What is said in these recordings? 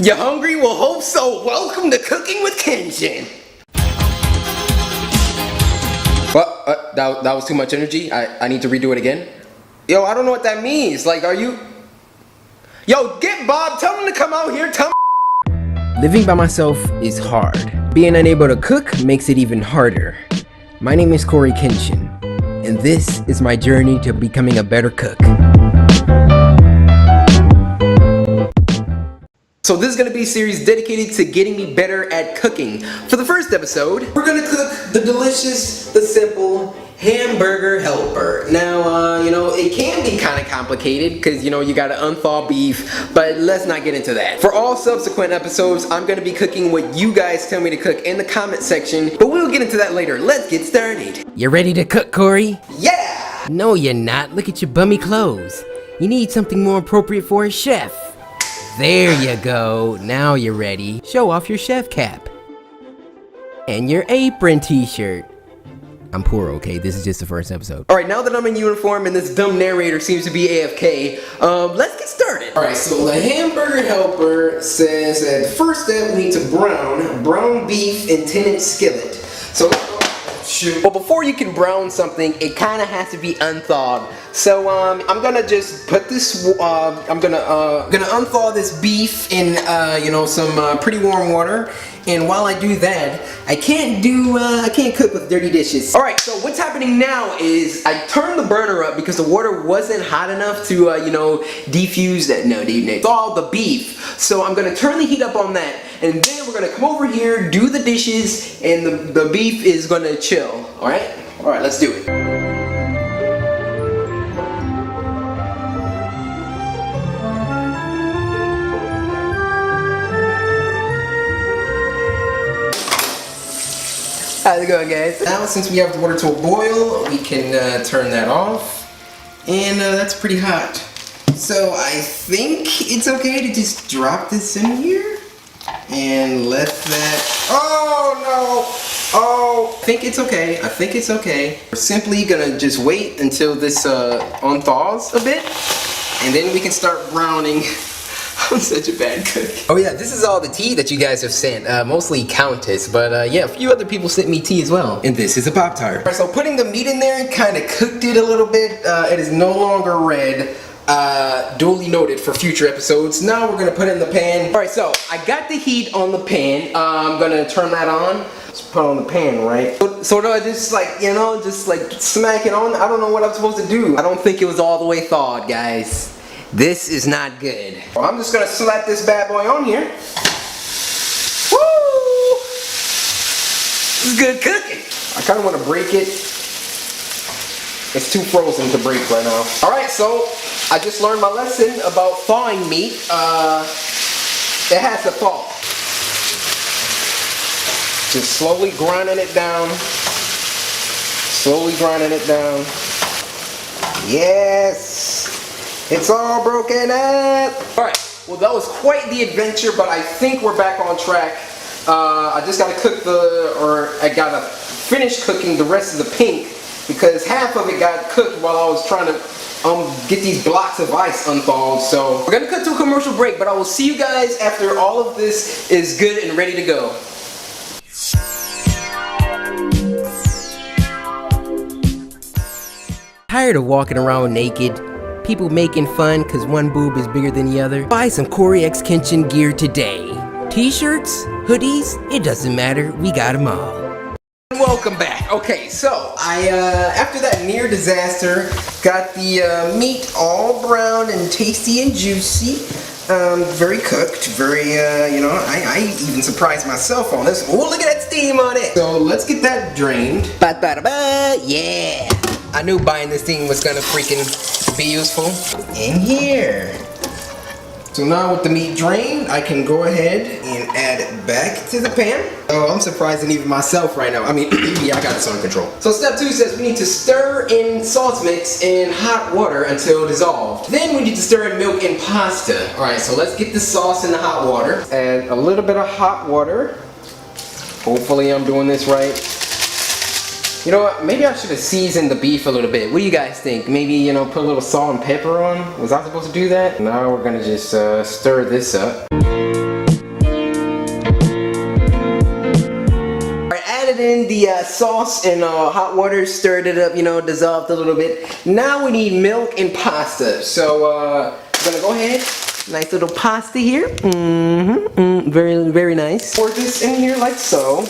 You hungry? Well, hope so. Welcome to Cooking with Kenshin. What? That was too much energy? I need to redo it again? Yo, I don't know what that means. Like, are you... Yo, get Bob. Tell him to come out here. Tell him... Living by myself is hard. Being unable to cook makes it even harder. My name is Coryxkenshin, and this is my journey to becoming a better cook. So this is going to be a series dedicated to getting me better at cooking. For the first episode, we're going to cook the delicious, the simple hamburger helper. Now, it can be kind of complicated because, you got to unthaw beef, but let's not get into that. For all subsequent episodes, I'm going to be cooking what you guys tell me to cook in the comment section, but we'll get into that later. Let's get started. You ready to cook, Cory? Yeah! No, you're not. Look at your bummy clothes. You need something more appropriate for a chef. There you go. Now you're ready. Show off your chef cap. And your apron t-shirt. I'm poor, okay? This is just the first episode. Alright, now that I'm in uniform and this dumb narrator seems to be AFK, let's get started. Alright, so the hamburger helper says that the first step we need to brown beef in 10-inch skillet. So, shoot. Well, before you can brown something, it kind of has to be unthawed. So, I'm gonna just put this, I'm gonna unthaw this beef in, some pretty warm water. And while I do that, I can't cook with dirty dishes. Alright, so what's happening now is I turned the burner up because the water wasn't hot enough to, defuse that, thaw the beef. So I'm gonna turn the heat up on that, and then we're gonna come over here, do the dishes, and the beef is gonna chill. Alright? Alright, let's do it. How's it going, guys? Now, since we have the water to a boil, we can turn that off. And that's pretty hot. So I think it's okay to just drop this in here. And let that... Oh, no! Oh! I think it's okay. I think it's okay. We're simply gonna just wait until this unthaws a bit. And then we can start browning. I'm such a bad cook. Oh yeah, this is all the tea that you guys have sent. Mostly Countess, but yeah, a few other people sent me tea as well. And this is a Pop-Tart. Alright, so putting the meat in there kind of cooked it a little bit. It is no longer red. Duly noted for future episodes. Now we're gonna put it in the pan. Alright, so I got the heat on the pan. I'm gonna turn that on. Just put it on the pan, right? So do I just smack it on? I don't know what I'm supposed to do. I don't think it was all the way thawed, guys. This is not good. Well, I'm just gonna slap this bad boy on here. Woo! This is good cooking. I kind of want to break it. It's too frozen to break right now. All right, so I just learned my lesson about thawing meat. It has to thaw. Just slowly grinding it down. Slowly grinding it down. Yes. It's all broken up! Alright, well that was quite the adventure, but I think we're back on track. I just gotta I gotta finish cooking the rest of the pink, because half of it got cooked while I was trying to get these blocks of ice unthawed. So we're gonna cut to a commercial break, but I will see you guys after all of this is good and ready to go. Tired of walking around naked? People making fun because one boob is bigger than the other? Buy some Coryxkenshin gear today. T-shirts, hoodies, it doesn't matter, we got them all. Welcome back. Okay, so I, after that near disaster, got the meat all brown and tasty and juicy. Very cooked, very, I even surprised myself on this. Oh, look at that steam on it. So let's get that drained. Ba-ba-da-ba, yeah. I knew buying this thing was gonna freaking be useful. In here. So now with the meat drained, I can go ahead and add it back to the pan. Oh, I'm surprising even myself right now. I mean, yeah, I got this under control. So step 2 says we need to stir in sauce mix in hot water until dissolved. Then we need to stir in milk and pasta. Alright, so let's get the sauce in the hot water. Add a little bit of hot water. Hopefully I'm doing this right. You know what, maybe I should have seasoned the beef a little bit. What do you guys think? Maybe, put a little salt and pepper on? Was I supposed to do that? Now we're gonna just stir this up. the sauce in hot water, stirred it up, you know, dissolved a little bit. Now we need milk and pasta. So I'm gonna go ahead. Nice little pasta here. Very, very nice. Pour this in here like so.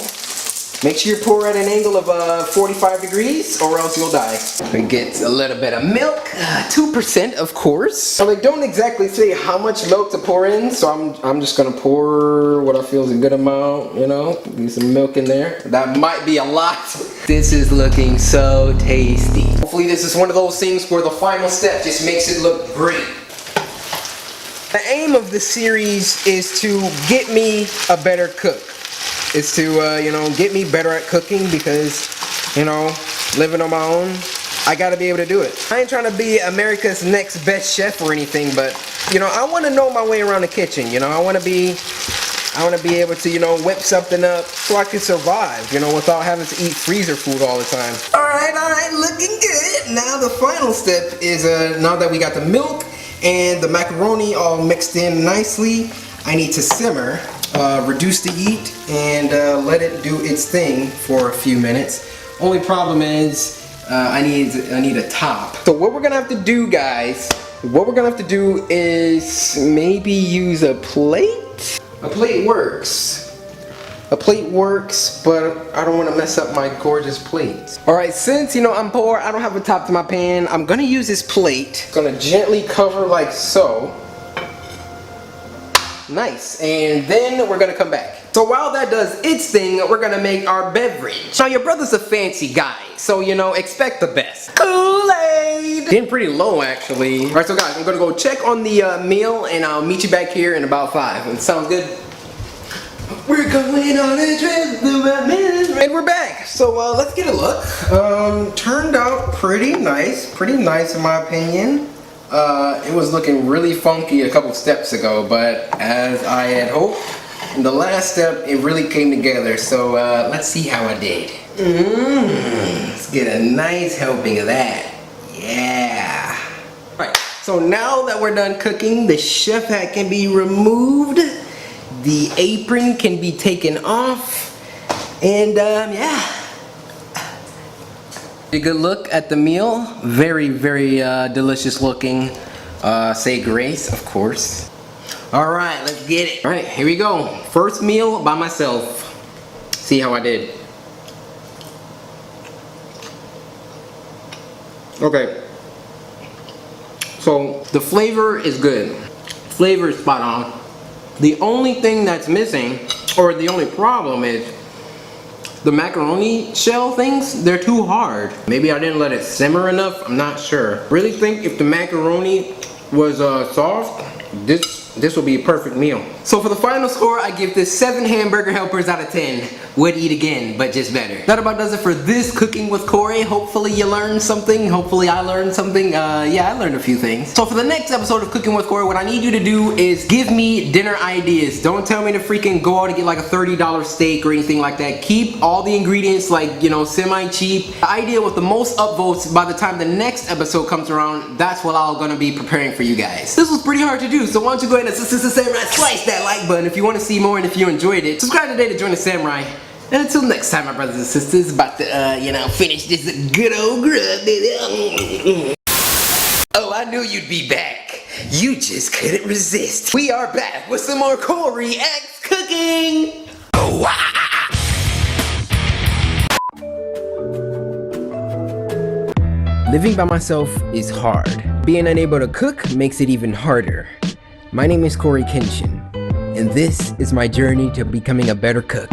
Make sure you pour at an angle of 45 degrees or else you'll die. We get a little bit of milk, 2% of course. So they don't exactly say how much milk to pour in, so I'm just gonna pour what I feel is a good amount, you know, get some milk in there. That might be a lot. This is looking so tasty. Hopefully this is one of those things where the final step just makes it look great. The aim of the series is to get me a better cook. It's to, you know, get me better at cooking because, you know, living on my own, I gotta be able to do it. I ain't trying to be America's next best chef or anything, but, you know, I want to know my way around the kitchen, you know. I want to be able to, you know, whip something up so I can survive, you know, without having to eat freezer food all the time. Alright, looking good. Now the final step is, now that we got the milk and the macaroni all mixed in nicely, I need to simmer, reduce the heat, and let it do its thing for a few minutes. Only problem is I need a top. So what we're gonna have to do, guys, is maybe use a plate. A plate works. A plate works, but I don't want to mess up my gorgeous plate. Alright, since, you know, I'm poor, I don't have a top to my pan, I'm gonna use this plate. Gonna gently cover like so. Nice, and then we're gonna come back. So while that does its thing, we're gonna make our beverage. Now your brother's a fancy guy, so you know, expect the best. Kool-Aid! Getting pretty low actually. Alright, so guys, I'm gonna go check on the meal and I'll meet you back here in about 5. And sounds good? We're going on a trip and we're back. So let's get a look. Turned out pretty nice in my opinion. It was looking really funky a couple steps ago, but as I had hoped, in the last step it really came together. So let's see how I did. Let's get a nice helping of that. Yeah. Alright, so now that we're done cooking, the chef hat can be removed. The apron can be taken off, and yeah. A good look at the meal. Very, very delicious looking. Say grace, of course. Alright, let's get it. Alright, here we go. First meal by myself. See how I did. Okay. So, the flavor is good. Flavor is spot on. The only thing that's missing, or the only problem is, the macaroni shell things, they're too hard. Maybe I didn't let it simmer enough, I'm not sure. Really think if the macaroni was soft, this will be a perfect meal. So for the final score, I give this 7 hamburger helpers out of 10. Would eat again, but just better. That about does it for this Cooking with Cory. Hopefully you learned something. Hopefully I learned something. Yeah, I learned a few things. So for the next episode of Cooking with Cory, what I need you to do is give me dinner ideas. Don't tell me to freaking go out and get like a $30 steak or anything like that. Keep all the ingredients like, you know, semi-cheap. The idea with the most upvotes by the time the next episode comes around, that's what I'm gonna be preparing for you guys. This was pretty hard to do, so why don't you go ahead and slice that like button if you want to see more, and if you enjoyed it, subscribe today to join the samurai. And until next time, my brothers and sisters, about to, you know, finish this good old grub, baby. Oh, I knew you'd be back. You just couldn't resist. We are back with some more Cory X cooking. Oh, wow. Living by myself is hard. Being unable to cook makes it even harder. My name is Coryxkenshin, and this is my journey to becoming a better cook.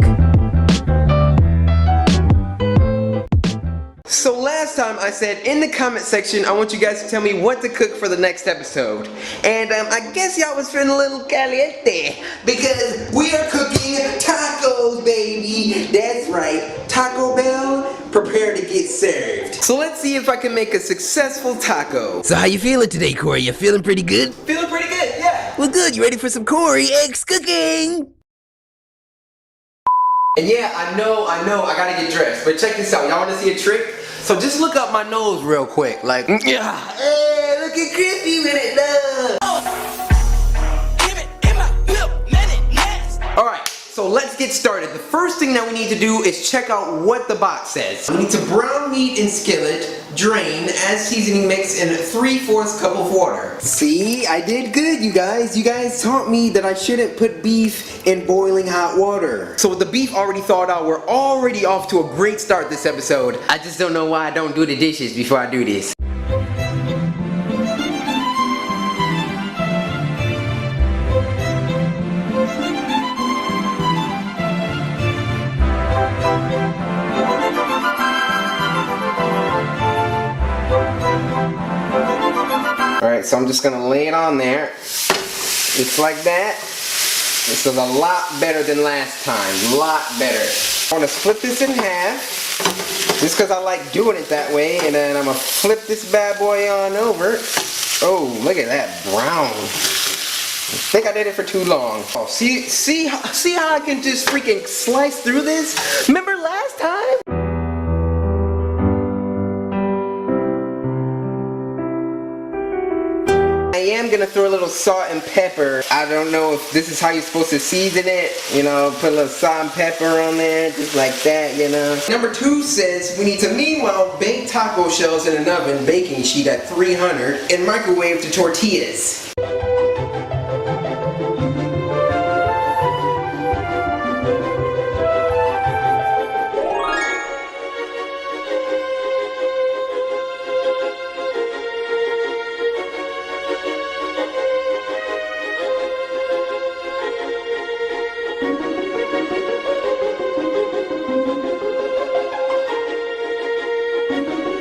So last time I said in the comment section, I want you guys to tell me what to cook for the next episode. And I guess y'all was feeling a little caliente, because we are cooking tacos, baby. That's right, Taco Bell, prepare to get served. So let's see if I can make a successful taco. So how you feeling today, Cory? You feeling pretty good? Feeling pretty good, yeah. Well good, you ready for some Cory X cooking? And yeah, I know, I gotta get dressed. But check this out, y'all wanna see a trick? So just look up my nose real quick, like, yeah. Hey, look at Crispy with it, Alright, So let's get started. The first thing that we need to do is check out what the box says. We need to brown meat in skillet, drain, add seasoning mix in 3/4 cup of water. See, I did good, you guys. You guys taught me that I shouldn't put beef in boiling hot water. So with the beef already thawed out, we're already off to a great start this episode. I just don't know why I don't do the dishes before I do this. Alright, so I'm just gonna lay it on there. Just like that. This is a lot better than last time. A lot better. I want to split this in half. Just because I like doing it that way. And then I'm gonna flip this bad boy on over. Oh, look at that brown. I think I did it for too long. Oh, see how I can just freaking slice through this? Remember last time? I am gonna throw a little salt and pepper. I don't know if this is how you're supposed to season it. You know, put a little salt and pepper on there, just like that, you know. Number 2 says we need to meanwhile bake taco shells in an oven, baking sheet at 300, and microwave the tortillas.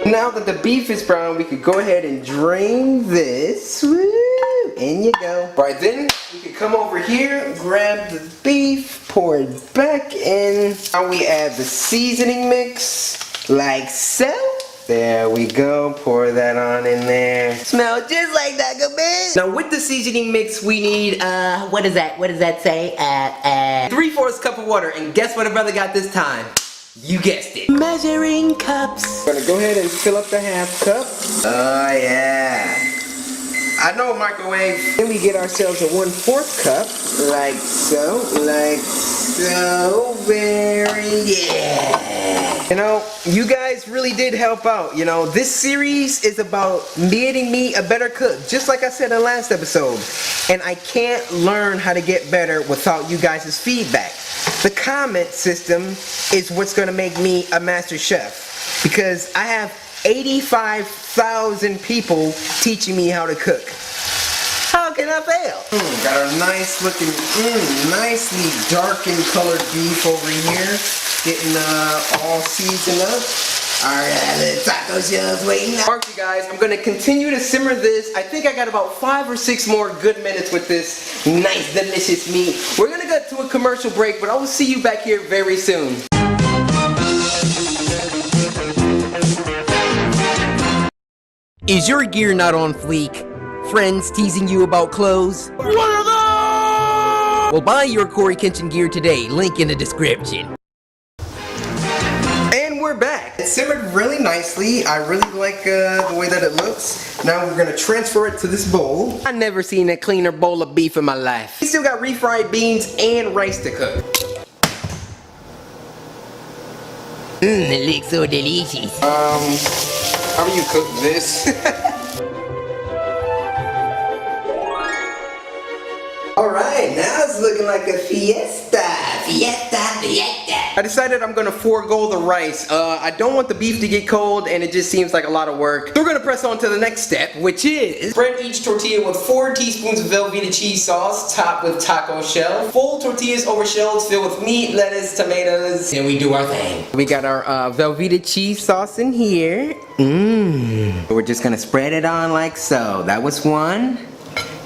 Now that the beef is brown, we could go ahead and drain this. Woo! In you go. Right then, we could come over here, grab the beef, pour it back in. Now we add the seasoning mix, like so. There we go, pour that on in there. Smell just like that, good man. Now with the seasoning mix, we need, what does that say? 3/4 cup of water, and guess what a brother got this time? You guessed it. Measuring cups. Gonna go ahead and fill up the 1/2 cup. Oh yeah. I know microwave. Then we get ourselves a 1/4 cup. Like so. Very yeah. You know, you guys really did help out. You know, this series is about making me a better cook. Just like I said in the last episode. And I can't learn how to get better without you guys' feedback. The comment system is what's going to make me a master chef, because I have 85,000 people teaching me how to cook. How can I fail? Got our nice looking, nicely darkened colored beef over here, getting all seasoned up. Alright, the taco shells waiting. Alright you guys, I'm going to continue to simmer this. I think I got about 5 or 6 more good minutes with this nice delicious meat. We're going to go to a commercial break, but I will see you back here very soon. Is your gear not on fleek? Friends teasing you about clothes? What are those? Well, buy your Coryxkenshin gear today. Link in the description. We're back. It simmered really nicely. I really like the way that it looks. Now we're gonna transfer it to this bowl. I've never seen a cleaner bowl of beef in my life. We still got refried beans and rice to cook. It looks so delicious. How do you cook this? Alright, now it's looking like a fiesta. I decided I'm gonna forego the rice. I don't want the beef to get cold, and it just seems like a lot of work. So we're gonna press on to the next step, which is spread each tortilla with 4 teaspoons of Velveeta cheese sauce, topped with taco shell. Fold tortillas over shells filled with meat, lettuce, tomatoes, and we do our thing. We got our Velveeta cheese sauce in here. We're just gonna spread it on like so. That was 1,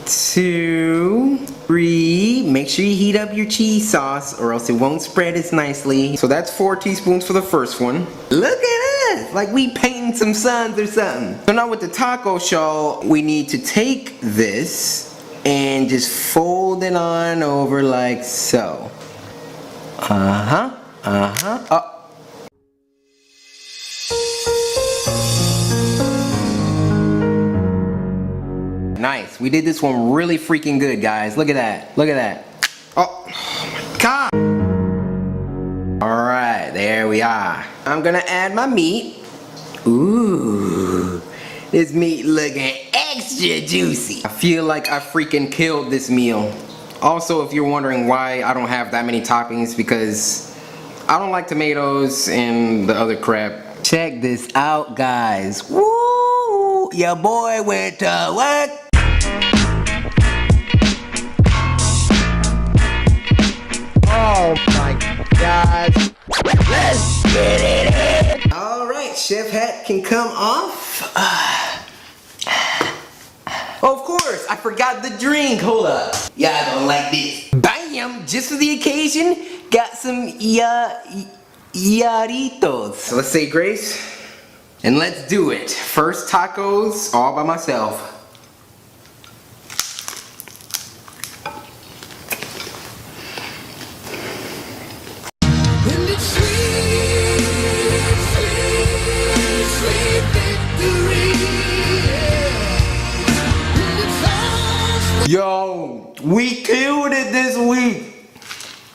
2, 3. Make sure you heat up your cheese sauce or else it won't spread as nicely. So that's 4 teaspoons for the first one. Look at us! Like we painting some suns or something. So now with the taco shell, we need to take this and just fold it on over like so. Oh. Nice. We did this one really freaking good, guys. Look at that. Look at that. Oh my God. Alright, there we are. I'm gonna add my meat. Ooh, this meat looking extra juicy. I feel like I freaking killed this meal. Also, if you're wondering why I don't have that many toppings, because I don't like tomatoes and the other crap. Check this out, guys. Woo! Your boy went to work. Oh my God. Let's get it in. Alright, chef hat can come off. Of course, I forgot the drink. Hold up. Yeah, I don't like this. Bam! Just for the occasion, got some yaritos. So let's say grace, and let's do it. First tacos, all by myself. Yo, we killed it this week.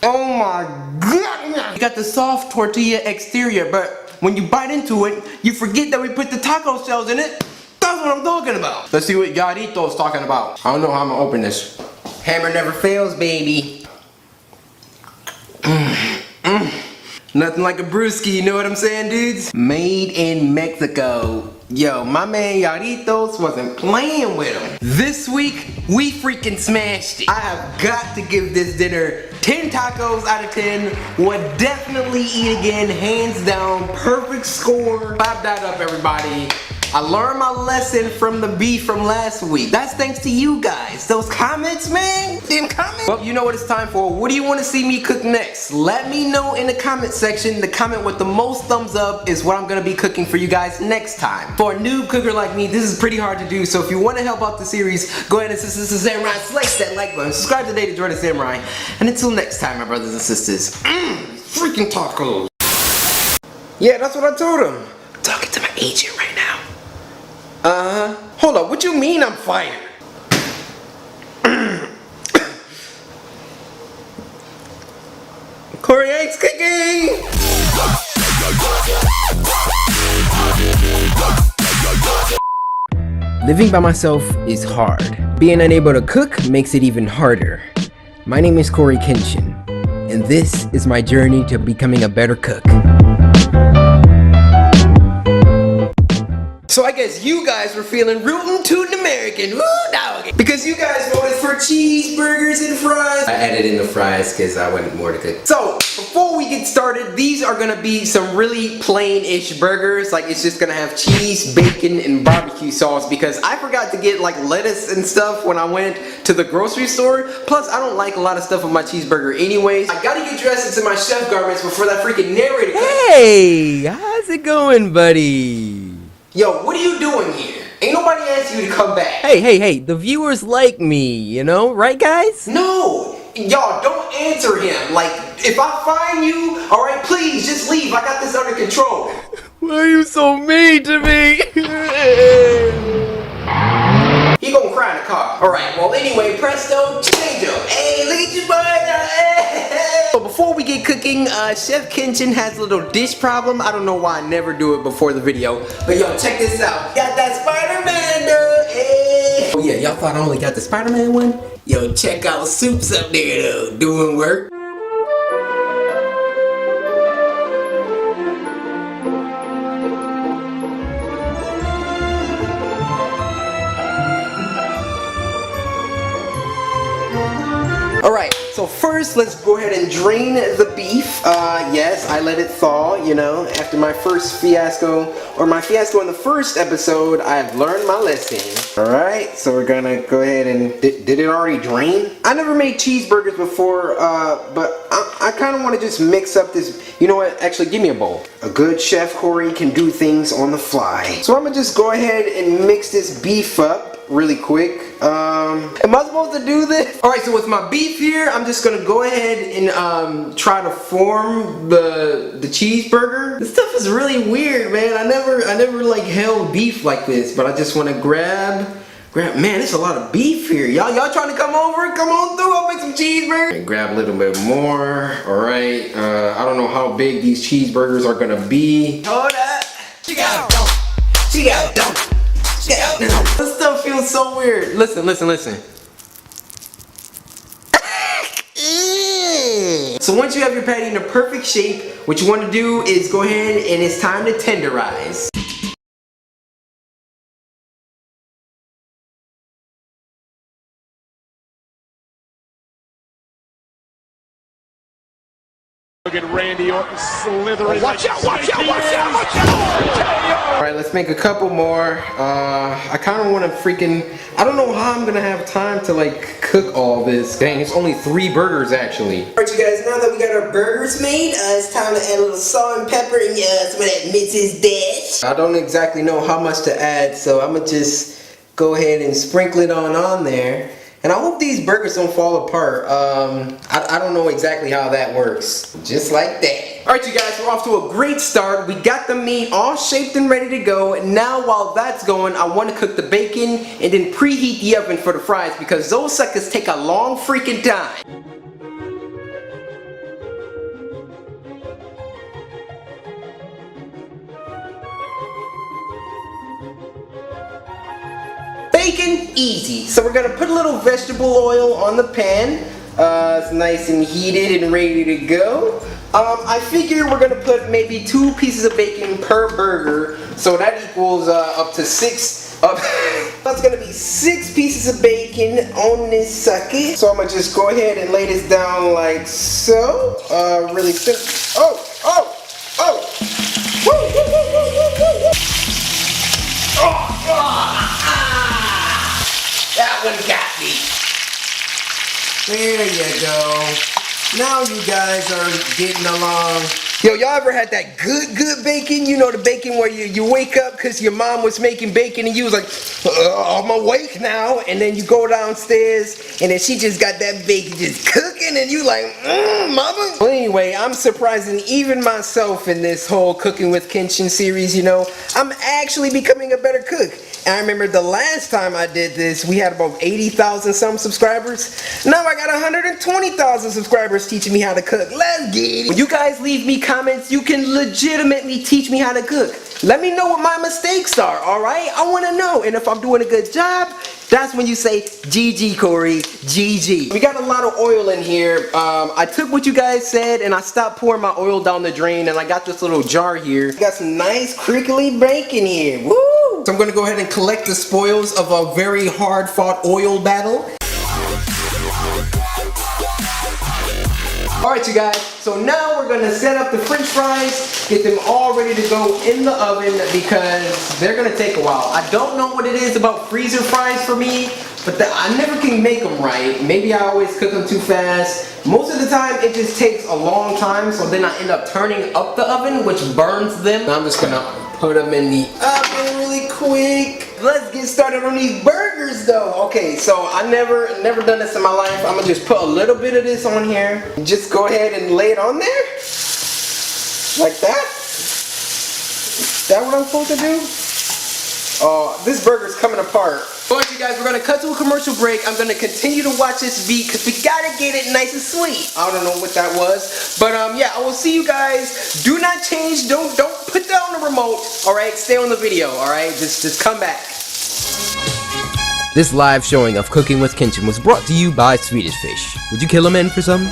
Oh my God. You got the soft tortilla exterior, but when you bite into it, you forget that we put the taco shells in it. That's what I'm talking about. Let's see what Yarito's talking about. I don't know how I'm gonna open this. Hammer never fails, baby. Nothing like a brewski, you know what I'm saying, dudes? Made in Mexico. Yo, my man Yaritos wasn't playing with him. This week, we freaking smashed it. I have got to give this dinner 10 tacos out of 10. Would definitely eat again, hands down. Perfect score. Clap that up, everybody. I learned my lesson from the beef from last week. That's thanks to you guys. Those comments, man. Them comments. Well, you know what it's time for. What do you want to see me cook next? Let me know in the comment section. The comment with the most thumbs up is what I'm going to be cooking for you guys next time. For a noob cooker like me, this is pretty hard to do. So if you want to help out the series, go ahead and assist the Samurai. Slice that like button. Subscribe today to join the Samurai. And until next time, my brothers and sisters. Freaking tacos. Yeah, that's what I told him. I'm talking to my agent right now. Hold up, what you mean I'm fired? Coryxkenshin! Living by myself is hard. Being unable to cook makes it even harder. My name is Coryxkenshin, and this is my journey to becoming a better cook. So I guess you guys were feeling rootin' tootin' American, woo dog, because you guys voted for cheeseburgers and fries. I added in the fries because I wanted more to cook. So before we get started, these are gonna be some really plain-ish burgers. Like it's just gonna have cheese, bacon, and barbecue sauce because I forgot to get like lettuce and stuff when I went to the grocery store. Plus I don't like a lot of stuff on my cheeseburger anyways. I gotta get dressed into my chef garments before that freaking narrator comes. Hey, how's it going, buddy? Yo, what are you doing here? Ain't nobody asked you to come back. Hey, the viewers like me, you know, right guys? No, y'all don't answer him. Like, if I find you, alright, please just leave. I got this under control. Why are you so mean to me? He gonna cry in the car. Alright, well anyway, presto, change up. Hey, look at you, boy. Hey. So before we get cooking, Chef Kenshin has a little dish problem. I don't know why I never do it before the video. But yo, check this out. Got that Spider-Man, though. Hey. Oh yeah, y'all thought I only got the Spider-Man one? Yo, check out Soup's up there, though, doing work. Alright, so first let's go ahead and drain the beef. Yes, I let it thaw, you know, after my first fiasco, or my fiasco in the first episode, I've learned my lesson. Alright, so we're gonna go ahead and, did it already drain? I never made cheeseburgers before, but I kind of want to just mix up this, you know what, actually give me a bowl. A good chef Cory can do things on the fly. So I'm gonna just go ahead and mix this beef up really quick. Am I supposed to do this? Alright, so with my beef here, I'm just gonna go ahead and try to form the cheeseburger. This stuff is really weird, man. I never like held beef like this, but I just wanna grab Man, there's a lot of beef here. Y'all trying to come over? Come on through. I'll make some cheeseburgers. And grab a little bit more. All right. I don't know how big these cheeseburgers are gonna be. Hold up. She got a dump. She got a dump. She got a dump. This stuff feels so weird. Listen. So once you have your patty in a perfect shape, what you want to do is go ahead and it's time to tenderize. Look at Randy Orton slithering. Watch out! Alright, let's make a couple more. I kind of want to I don't know how I'm going to have time to like cook all this. Dang, it's only 3 burgers actually. Alright you guys, now that we got our burgers made, it's time to add a little salt and pepper and some of that Mrs. Dash. I don't exactly know how much to add, so I'm going to just go ahead and sprinkle it on there. And I hope these burgers don't fall apart. I don't know exactly how that works. Just like that. Alright you guys, we're off to a great start. We got the meat all shaped and ready to go. Now while that's going, I want to cook the bacon and then preheat the oven for the fries because those suckers take a long freaking time. Bacon, easy. So we're gonna put a little vegetable oil on the pan. It's nice and heated and ready to go. I figure we're gonna put maybe 2 pieces of bacon per burger, so that equals up to 6. That's gonna be 6 pieces of bacon on this sucker. So I'm gonna just go ahead and lay this down like so. Really simple. Oh! Woo, woo, woo, woo, woo, woo, woo. That one got me. There you go. Now you guys are getting along. Yo, y'all ever had that good bacon? You know the bacon where you wake up because your mom was making bacon and you was like, I'm awake now. And then you go downstairs and then she just got that bacon just cooking and you like, mama. Well, anyway, I'm surprising even myself in this whole Cooking with Kenshin series, you know. I'm actually becoming a better cook. And I remember the last time I did this, we had about 80,000 some subscribers. Now I got 120,000 subscribers teaching me how to cook. Let's get it. When you guys leave me comments, you can legitimately teach me how to cook. Let me know what my mistakes are, alright? I want to know. And if I'm doing a good job, that's when you say, GG, Corey, GG. We got a lot of oil in here. I took what you guys said and I stopped pouring my oil down the drain and I got this little jar here. Got some nice crinkly bacon here. Woo! So I'm going to go ahead and collect the spoils of a very hard-fought oil battle. Alright you guys, so now we're going to set up the french fries, get them all ready to go in the oven because they're going to take a while. I don't know what it is about freezer fries for me, but I never can make them right. Maybe I always cook them too fast. Most of the time it just takes a long time, so then I end up turning up the oven, which burns them. I'm just going to put them in the oven really quick. Let's get started on these burgers though. Okay, so I never done this in my life. I'm gonna just put a little bit of this on here. Just go ahead and lay it on there. Like that. Is that what I'm supposed to do? Oh, this burger's coming apart. Alright you guys, we're gonna cut to a commercial break. I'm gonna continue to watch this beat because we gotta get it nice and sweet. I don't know what that was. But yeah, I will see you guys. Do not change, don't put down the remote. Alright, stay on the video, alright? Just come back. This live showing of Cooking with Kenshin was brought to you by Swedish Fish. Would you kill a man for some?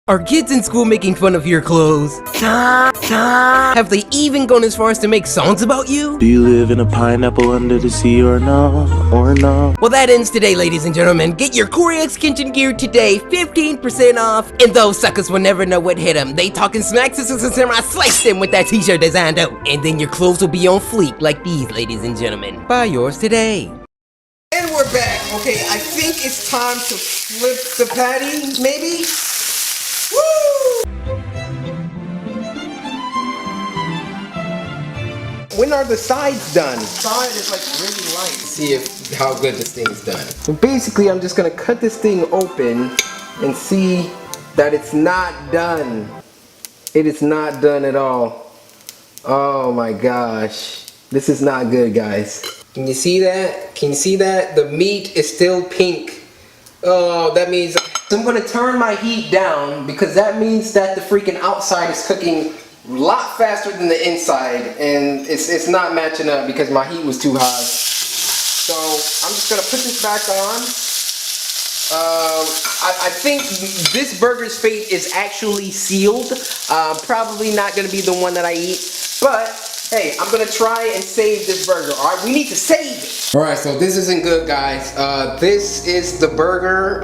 Are kids in school making fun of your clothes? Have they even gone as far as to make songs about you? Do you live in a pineapple under the sea or no? Well, that ends today, ladies and gentlemen. Get your Coryxkenshin gear today, 15% off. And those suckers will never know what hit them. They talking smack, I sliced them with that t-shirt designed out. And then your clothes will be on fleek like these, ladies and gentlemen. Buy yours today. And we're back. Okay, I think it's time to flip the patty, maybe? Woo! When are the sides done? The side is like really light. See how good this thing's done. So basically I'm just gonna cut this thing open and see that it's not done. It is not done at all. Oh my gosh. This is not good, guys. Can you see that? Can you see that? The meat is still pink. Oh, that means I'm gonna turn my heat down because that means that the freaking outside is cooking a lot faster than the inside, and it's not matching up because my heat was too high. So I'm just gonna put this back on. I think this burger's fate is actually sealed. Probably not gonna be the one that I eat, but hey, I'm gonna try and save this burger. All right, we need to save it. All right, so this isn't good, guys. This is the burger.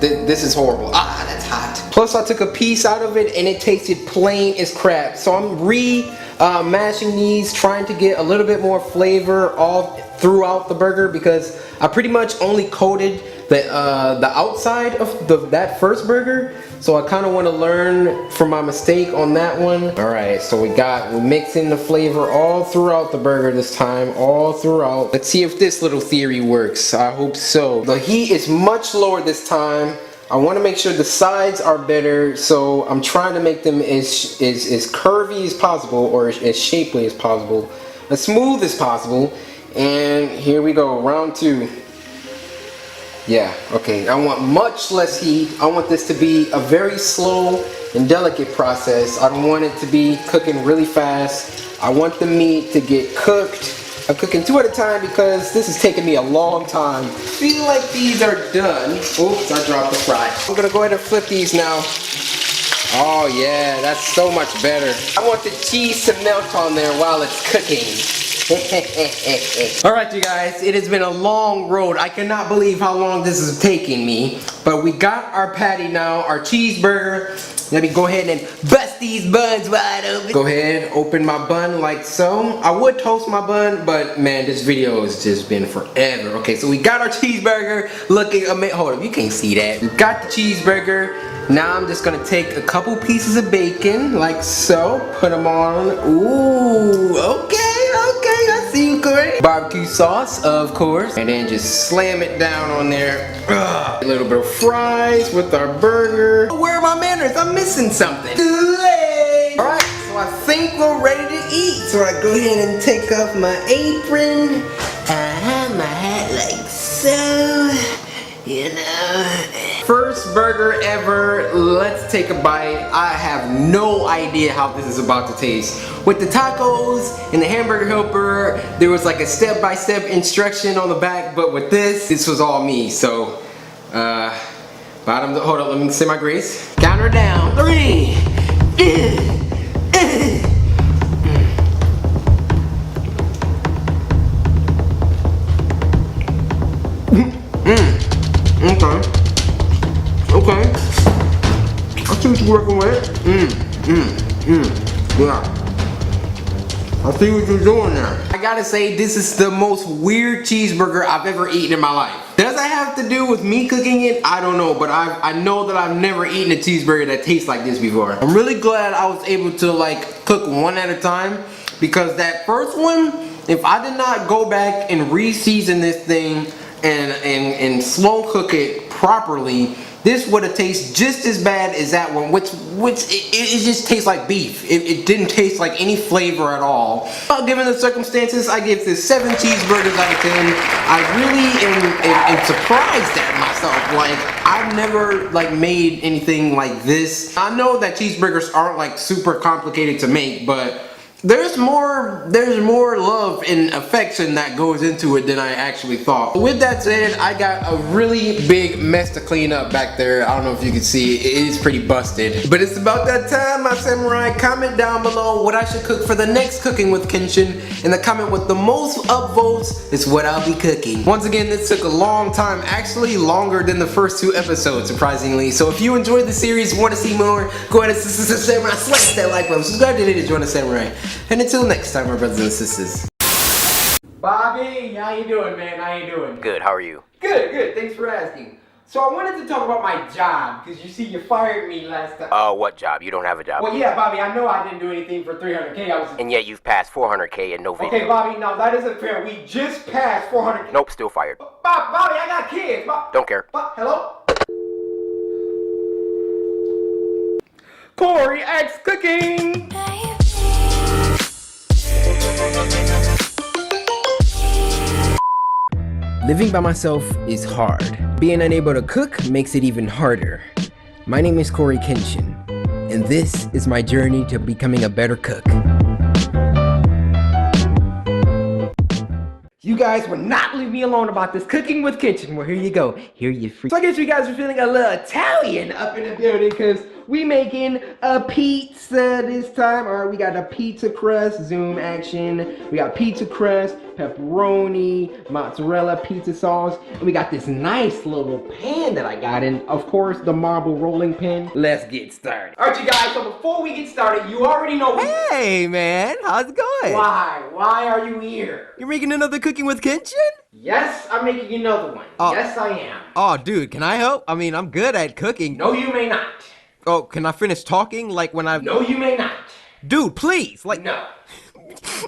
This is horrible. Ah, that's hot. Plus, I took a piece out of it and it tasted plain as crap. So I'm mashing these, trying to get a little bit more flavor all throughout the burger because I pretty much only coated the outside of that first burger, so I kind of want to learn from my mistake on that one. All right, so we're mixing the flavor all throughout the burger this time, all throughout. Let's see if this little theory works. I hope so. The heat is much lower this time. I want to make sure the sides are better, so I'm trying to make them as curvy as possible, or as shapely as possible, as smooth as possible. And here we go, round 2. Yeah, okay, I want much less heat. I want this to be a very slow and delicate process. I don't want it to be cooking really fast. I want the meat to get cooked. I'm cooking 2 at a time because this is taking me a long time. I feel like these are done. Oops, I dropped the fry. I'm gonna go ahead and flip these now. Oh yeah, that's so much better. I want the cheese to melt on there while it's cooking. Alright you guys, it has been a long road. I cannot believe how long this is taking me. But we got our patty now, our cheeseburger. Let me go ahead and bust these buns wide open. Go ahead, open my bun like so. I would toast my bun, but man, this video has just been forever. Okay, so we got our cheeseburger looking amazing. Hold up, you can't see that. We got the cheeseburger. Now I'm just gonna take a couple pieces of bacon, like so. Put them on. Ooh, okay, I see you, Corey. Barbecue sauce, of course. And then just slam it down on there. Ugh. A little bit of fries with our burger. Where are my manners? I'm missing something. Alright, so I think we're ready to eat. So I go ahead and take off my apron. I have my hat like so. You know. First burger ever. Let's take a bite. I have no idea how this is about to taste. With the tacos and the hamburger helper, there was like a step-by-step instruction on the back, but with this was all me. So, hold up, let me say my grace. Count her down. 3. Okay. I see what you're working with. Yeah. I see what you're doing there. I gotta say, this is the most weird cheeseburger I've ever eaten in my life. Does that have to do with me cooking it? I don't know, but I know that I've never eaten a cheeseburger that tastes like this before. I'm really glad I was able to like cook one at a time, because that first one, if I did not go back and re-season this thing and slow cook it properly, this would have tasted just as bad as that one, which it just tastes like beef. It didn't taste like any flavor at all. But given the circumstances, I give this 7 cheeseburgers out of 10. I really am surprised at myself. Like, I've never like made anything like this. I know that cheeseburgers aren't like super complicated to make, but there's more love and affection that goes into it than I actually thought. With that said, I got a really big mess to clean up back there. I don't know if you can see, it is pretty busted. But it's about that time, my samurai. Comment down below what I should cook for the next Cooking with Kenshin, and the comment with the most upvotes is what I'll be cooking. Once again, this took a long time, actually longer than the first 2 episodes, surprisingly. So if you enjoyed the series, want to see more, go ahead and samurai, smash that like button, subscribe to the Join the Samurai. And until next time, my brothers and sisters. Bobby, how you doing, man? How you doing? Good, how are you? Good, good. Thanks for asking. So I wanted to talk about my job, because you see you fired me last time. What job? You don't have a job. Well, yeah, Bobby, I know I didn't do anything for 300K. And yet you've passed 400K and no video. Okay, Bobby, now that isn't fair. We just passed 400K. Nope, still fired. Bobby, I got kids. Don't care. Hello? Coryxkenshin! Living by myself is hard. Being unable to cook makes it even harder. My name is Coryxkenshin, and this is my journey to becoming a better cook. You guys will not leave me alone about this cooking with Kenshin. Well, here you go. Here you free. So I guess you guys are feeling a little Italian up in the building because we making a pizza this time. All right, we got a pizza crust, zoom action. We got pizza crust, pepperoni, mozzarella, pizza sauce. And we got this nice little pan that I got in, of course, the marble rolling pin. Let's get started. All right, you guys, so before we get started, you already know. Hey, man, how's it going? Why? Why are you here? You're making another Cooking with Kenshin? Yes, I'm making another one. Oh. Yes, I am. Oh, dude, can I help? I mean, I'm good at cooking. No, you may not. Oh, can I finish talking? Like when I... No, you may not. Dude, please, like... No.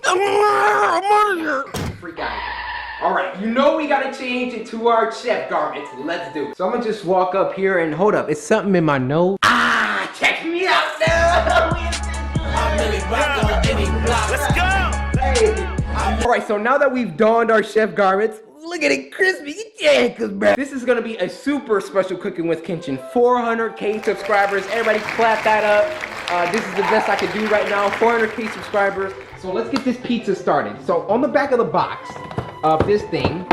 I'm out of here. Freak out. Alright, you know we gotta change it to our chef garments. Let's do it. So I'm gonna just walk up here and hold up. It's something in my nose. Ah, check me out now. Let's go! Hey. Alright, so now that we've donned our chef garments, look at it crispy. Yeah, cause bro. This is gonna be a super special Cooking with Kenshin. 400K subscribers. Everybody clap that up. This is the best I could do right now. 400K subscribers. So let's get this pizza started. So on the back of the box of this thing,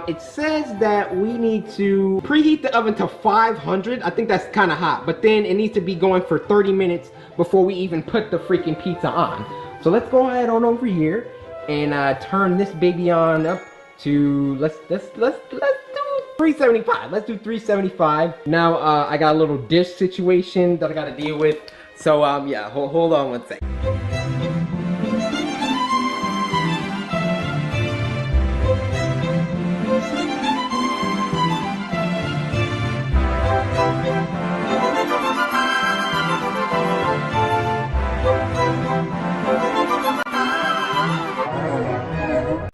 it says that we need to preheat the oven to 500. I think that's kind of hot, but then it needs to be going for 30 minutes before we even put the freaking pizza on. So let's go ahead on over here and turn this baby on up to let's do 375. Let's do 375. Now I got a little dish situation that I got to deal with. So yeah, hold on one second.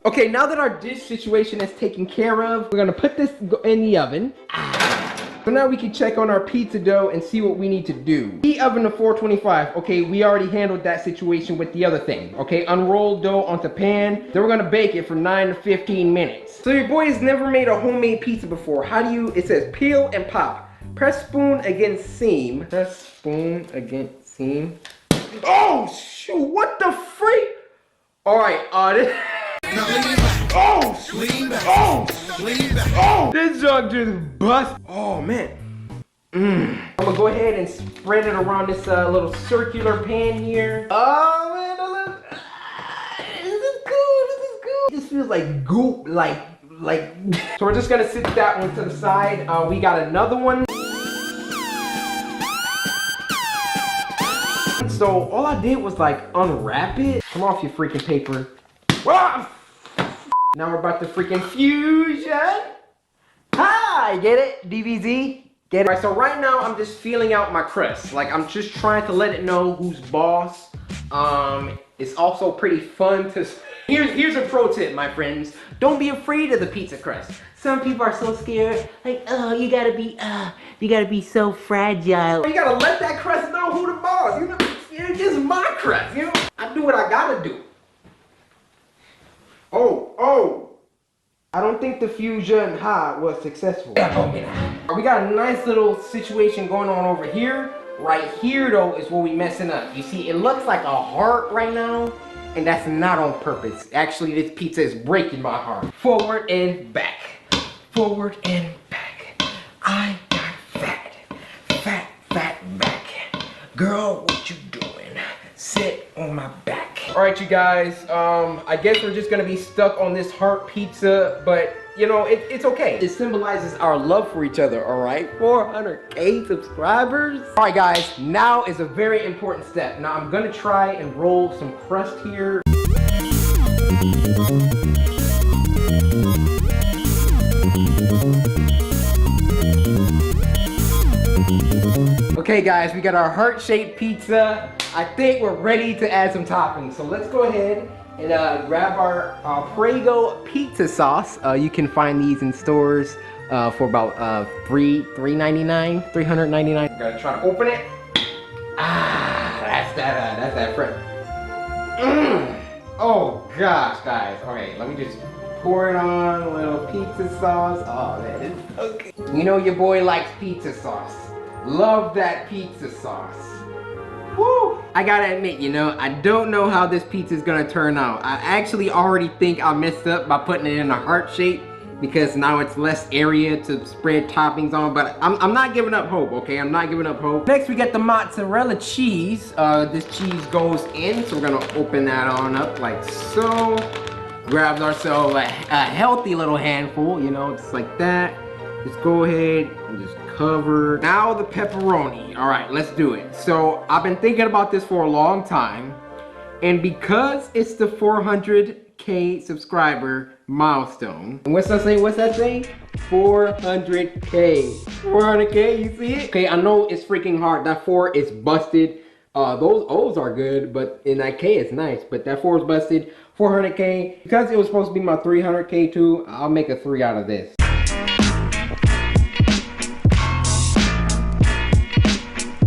Okay, now that our dish situation is taken care of, we're gonna put this in the oven. So now we can check on our pizza dough and see what we need to do. Heat oven to 425. Okay, we already handled that situation with the other thing. Okay, unroll dough onto pan. Then we're gonna bake it for 9 to 15 minutes. So your boy has never made a homemade pizza before. How do you, it says peel and pop. Press spoon against seam. Press spoon against seam. Oh, shoot, what the freak? All right, this. Oh! Oh! This junk just bust. Oh man. I'm gonna go ahead and spread it around this little circular pan here. Oh man, this is cool. This is cool. This feels like goop, like. So we're just gonna sit that one to the side. We got another one. So all I did was like unwrap it. Come off your freaking paper. Ah! Now we're about to freaking fusion. Hi, get it? DBZ? Get it? Alright, so right now I'm just feeling out my crust. Like I'm just trying to let it know who's boss. It's also pretty fun to... Here's a pro tip, my friends. Don't be afraid of the pizza crust. Some people are so scared. Like, oh, you gotta be so fragile. You gotta let that crust know who the boss. You know, it's just my crust, you know? I do what I gotta do. Oh, I don't think the fusion was successful. We got a nice little situation going on over here. Right here though is where we messing up. You see, it looks like a heart right now, and that's not on purpose. Actually, this pizza is breaking my heart. Forward and back. Forward and back. I got fat back. Girl, what you doing? Sit on my back. All right, you guys, I guess we're just gonna be stuck on this heart pizza, but you know, it's okay. It symbolizes our love for each other, all right? 400K subscribers. All right, guys, now is a very important step. Now I'm gonna try and roll some crust here. Okay, guys, we got our heart-shaped pizza. I think we're ready to add some toppings. So let's go ahead and grab our Prego pizza sauce. You can find these in stores for about $3.99. We're gonna try to open it. Ah, that's that friend. Oh gosh, guys. Okay, let me just pour it on a little pizza sauce. Oh man, it's okay. You know your boy likes pizza sauce. Love that pizza sauce. Woo! I gotta admit, you know, I don't know how this pizza is gonna turn out. I actually already think I messed up by putting it in a heart shape because now it's less area to spread toppings on, but I'm not giving up hope, okay? I'm not giving up hope. Next, we got the mozzarella cheese. This cheese goes in, so we're gonna open that on up like so. Grabs ourselves a healthy little handful, you know, just like that. Just go ahead and just cover. Now the pepperoni. All right, let's do it. So I've been thinking about this for a long time, and because it's the 400K subscriber milestone. And what's that saying? What's that saying? 400K. 400K, you see it? Okay, I know it's freaking hard. That 4 is busted. Those O's are good, but in that K it's nice. But that 4 is busted. 400K. Because it was supposed to be my 300K too, I'll make a 3 out of this.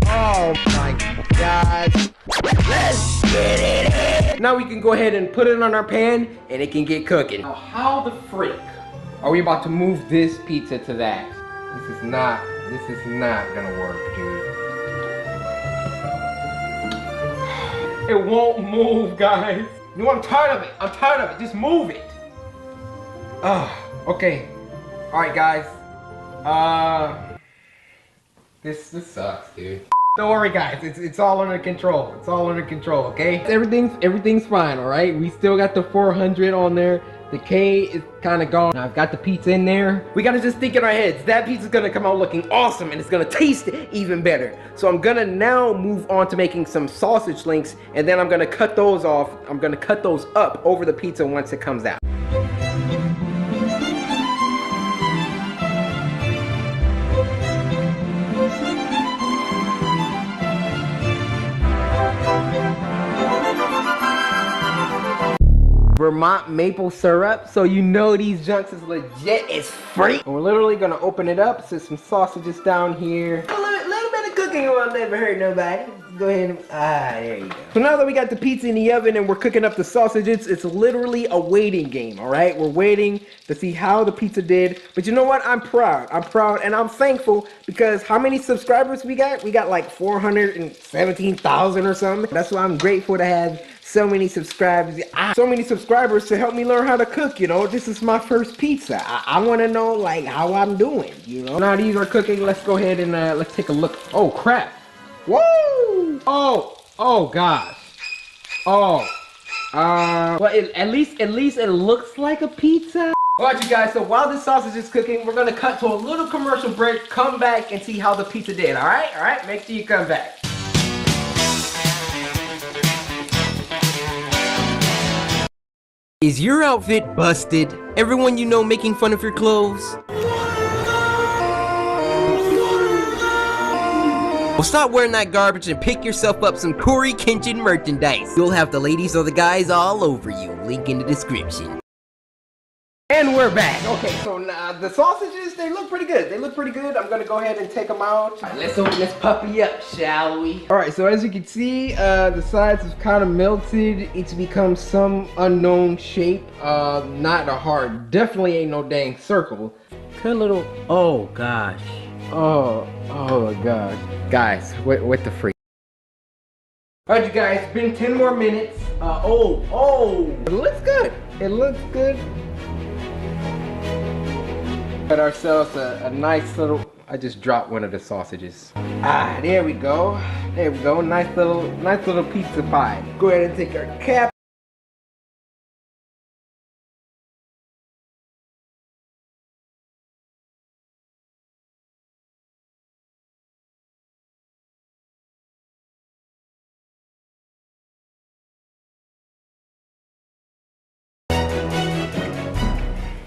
Oh my God. Let's get it in. Now we can go ahead and put it on our pan and it can get cooking. Now, how the freak are we about to move this pizza to that? This is not gonna work, dude. It won't move, guys. You know, I'm tired of it. I'm tired of it. Just move it. Okay. All right, guys. This sucks, dude. Don't worry, guys. It's all under control. It's all under control, okay? Everything's fine, all right? We still got the 400 on there. The K is kind of gone. I've got the pizza in there. We gotta just think in our heads. That pizza's gonna come out looking awesome and it's gonna taste even better. So I'm gonna now move on to making some sausage links and then I'm gonna cut those off. I'm gonna cut those up over the pizza once it comes out. Vermont maple syrup, so you know these junks is legit as freak. And we're literally gonna open it up. So some sausages down here. A little bit of cooking will never hurt nobody. Go ahead and, there you go. So now that we got the pizza in the oven and we're cooking up the sausages, it's literally a waiting game, all right? We're waiting to see how the pizza did. But you know what? I'm proud and I'm thankful because how many subscribers we got? We got like 417,000 or something. That's why I'm grateful to have so many subscribers, so many subscribers to help me learn how to cook, you know. This is my first pizza. I want to know like how I'm doing, you know. Now these are cooking. Let's go ahead and let's take a look. Oh crap. Woo! Oh gosh. Oh. Well, at least it looks like a pizza. Alright you guys, so while this sausage is cooking, we're gonna cut to a little commercial break, come back and see how the pizza did, alright? Make sure you come back. Is your outfit busted? Everyone you know making fun of your clothes? Well, stop wearing that garbage and pick yourself up some Coryxkenshin merchandise. You'll have the ladies or the guys all over you. Link in the description. And we're back. Okay, so now the sausages, they look pretty good. I'm gonna go ahead and take them out. All right, let's open this puppy up, shall we? All right, so as you can see, the sides have kind of melted. It's become some unknown shape. Not a hard, definitely ain't no dang circle. Cut a little, oh gosh. Oh my gosh. Guys, what the freak? All right, you guys, it's been 10 more minutes. It looks good. It looks good. Got ourselves a nice little, I just dropped one of the sausages. There we go. Nice little pizza pie. Go ahead and take our cap.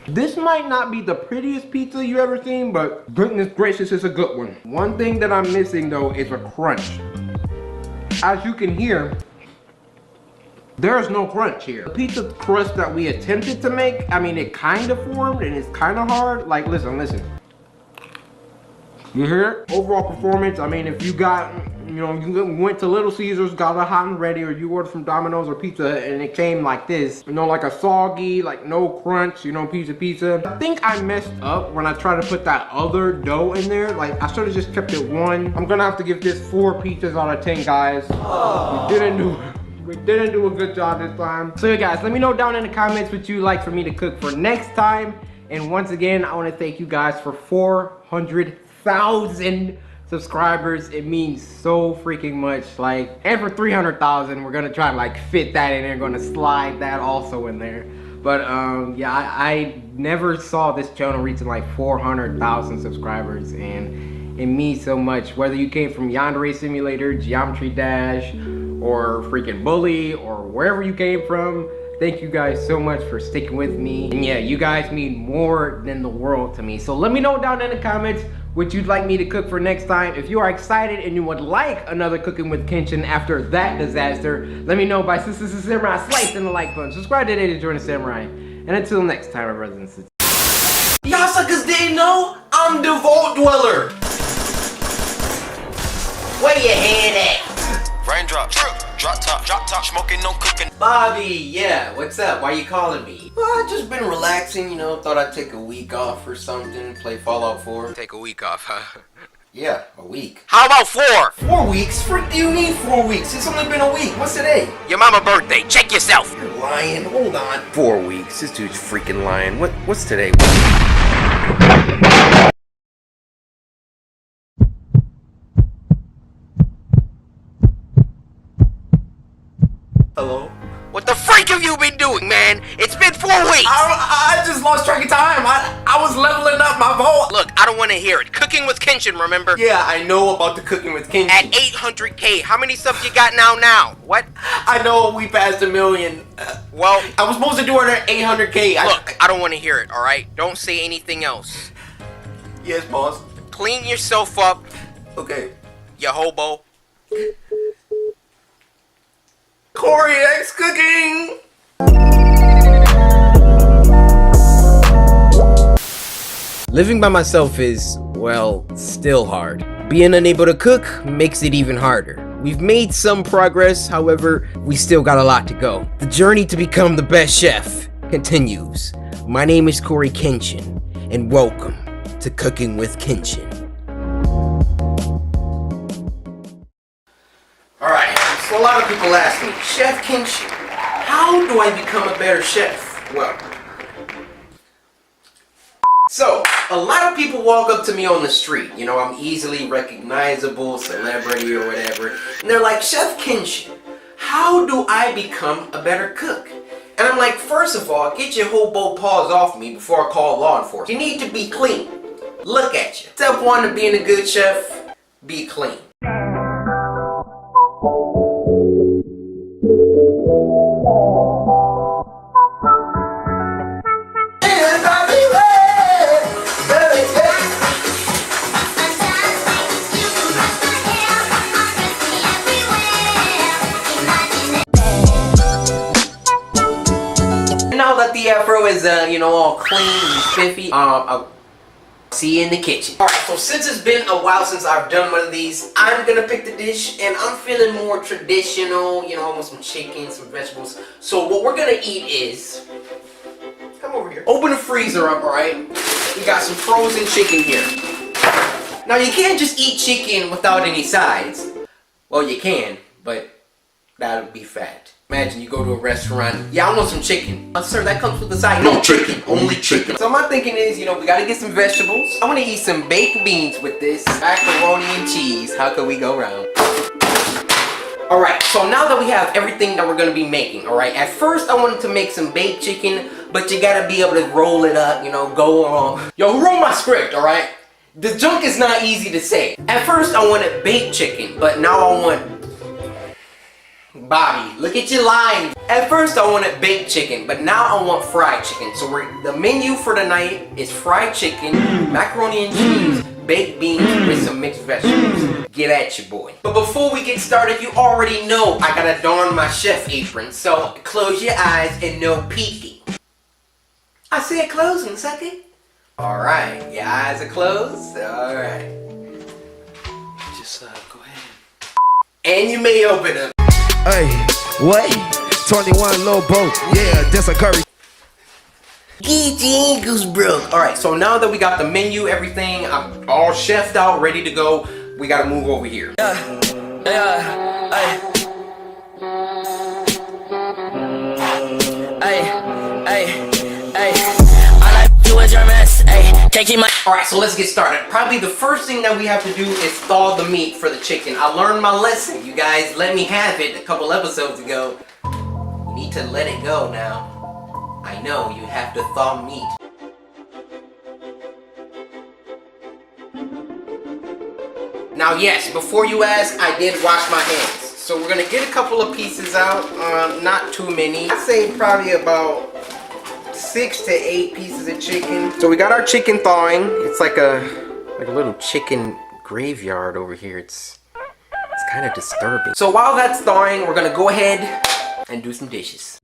This might not be the prettiest pizza you ever seen, but goodness gracious, it's a good one. One thing that I'm missing though is a crunch. As you can hear, there's no crunch here. The pizza crust that we attempted to make, I mean, it kind of formed and it's kind of hard. Like, listen. You hear it? Overall performance, I mean, if you got, you know, you went to Little Caesars, got it hot and ready, or you ordered from Domino's or pizza, and it came like this, you know, like a soggy, like no crunch, you know, pizza. I think I messed up when I tried to put that other dough in there. Like, I should have just kept it 1. I'm gonna have to give this 4 pizzas out of 10, guys. We didn't do a good job this time. So yeah, guys, let me know down in the comments what you'd like for me to cook for next time. And once again, I want to thank you guys for 400,000 subscribers. It means so freaking much. Like, and for 300,000, we're gonna try and like fit that in there. Gonna slide that also in there. But yeah, I never saw this channel reaching like 400,000 subscribers, and it means so much. Whether you came from Yandere Simulator, Geometry Dash, or freaking Bully, or wherever you came from, thank you guys so much for sticking with me. And yeah, you guys mean more than the world to me. So let me know down in the comments what you'd like me to cook for next time. If you are excited and you would like another Cooking with Kenshin after that disaster, let me know by Samurai slicing the like button. Subscribe today to join the Samurai. And until next time, my brothers and sisters. Y'all suckers didn't know I'm the Vault Dweller. Where your head at? Raindrops, drop top, smoking, no cooking. Bobby, yeah, what's up? Why you calling me? Well, I just been relaxing, you know, thought I'd take a week off or something, play Fallout 4. Take a week off, huh? Yeah, a week. How about 4? 4 weeks? Frick do you need 4 weeks? It's only been a week. What's today? Your mama birthday. Check yourself. You're lying. Hold on. 4 weeks. This dude's freaking lying. What's today? Hello? What the freak have you been doing, man? It's been 4 weeks. I just lost track of time. I was leveling up my vault. Look, I don't want to hear it. Cooking with Kenshin, remember? Yeah, I know about the Cooking with Kenshin. At 800K, how many subs you got now? What? I know we passed 1 million. Well, I was supposed to do it at 800K. look, I don't want to hear it, alright? Don't say anything else. Yes, boss. Clean yourself up, Okay. you hobo. Coryx Cooking! Living by myself is, well, still hard. Being unable to cook makes it even harder. We've made some progress, however, we still got a lot to go. The journey to become the best chef continues. My name is Coryxkenshin, and welcome to Cooking with Kenshin. Alright, so a lot of people ask me, Chef Kenshin, how do I become a better chef? Well, so, a lot of people walk up to me on the street, you know, I'm easily recognizable, celebrity or whatever, and they're like, Chef Kenshin, how do I become a better cook? And I'm like, first of all, get your hobo paws off me before I call law enforcement. You need to be clean. Look at you. Step 1 to being a good chef, be clean. Now that the afro is, you know, all clean and spiffy, I'll see you in the kitchen. Alright, so since it's been a while since I've done one of these, I'm gonna pick the dish, and I'm feeling more traditional, you know, I want some chicken, some vegetables. So what we're gonna eat is, come over here, open the freezer up, alright? We got some frozen chicken here. Now you can't just eat chicken without any sides. Well, you can, but that would be fat. Imagine you go to a restaurant, yeah, I want some chicken. Sir, that comes with the side. No chicken, only chicken. So my thinking is, you know, we gotta get some vegetables. I wanna eat some baked beans with this. Macaroni and cheese, how could we go wrong? Alright, so now that we have everything that we're gonna be making, alright, at first I wanted to make some baked chicken, but you gotta be able to roll it up, you know, go on. Yo, who wrote my script, alright? The junk is not easy to say. At first I wanted baked chicken, but now I want... Bobby, look at your line. At first I wanted baked chicken, but now I want fried chicken. So the menu for tonight is fried chicken, macaroni and cheese, baked beans with some mixed vegetables. Get at you, boy. But before we get started, you already know I gotta don my chef apron. So close your eyes and no peeking. I said close them, sucker. Alright, your eyes are closed? Alright. What's up? Go ahead. And you may open them. Hey, what? 21 low boat. Yeah, that's a curry. Goose broke. Alright, so now that we got the menu, everything, I'm all chefed out, ready to go, we gotta move over here. Alright, so let's get started. Probably the first thing that we have to do is thaw the meat for the chicken. I learned my lesson. You guys let me have it a couple episodes ago. You need to let it go now. I know, you have to thaw meat. Now yes, before you ask, I did wash my hands. So we're gonna get a couple of pieces out, not too many. I'd say probably about 6 to 8 pieces of chicken. So we got our chicken thawing. It's like a little chicken graveyard over here. It's kind of disturbing. So while that's thawing, we're gonna go ahead and do some dishes.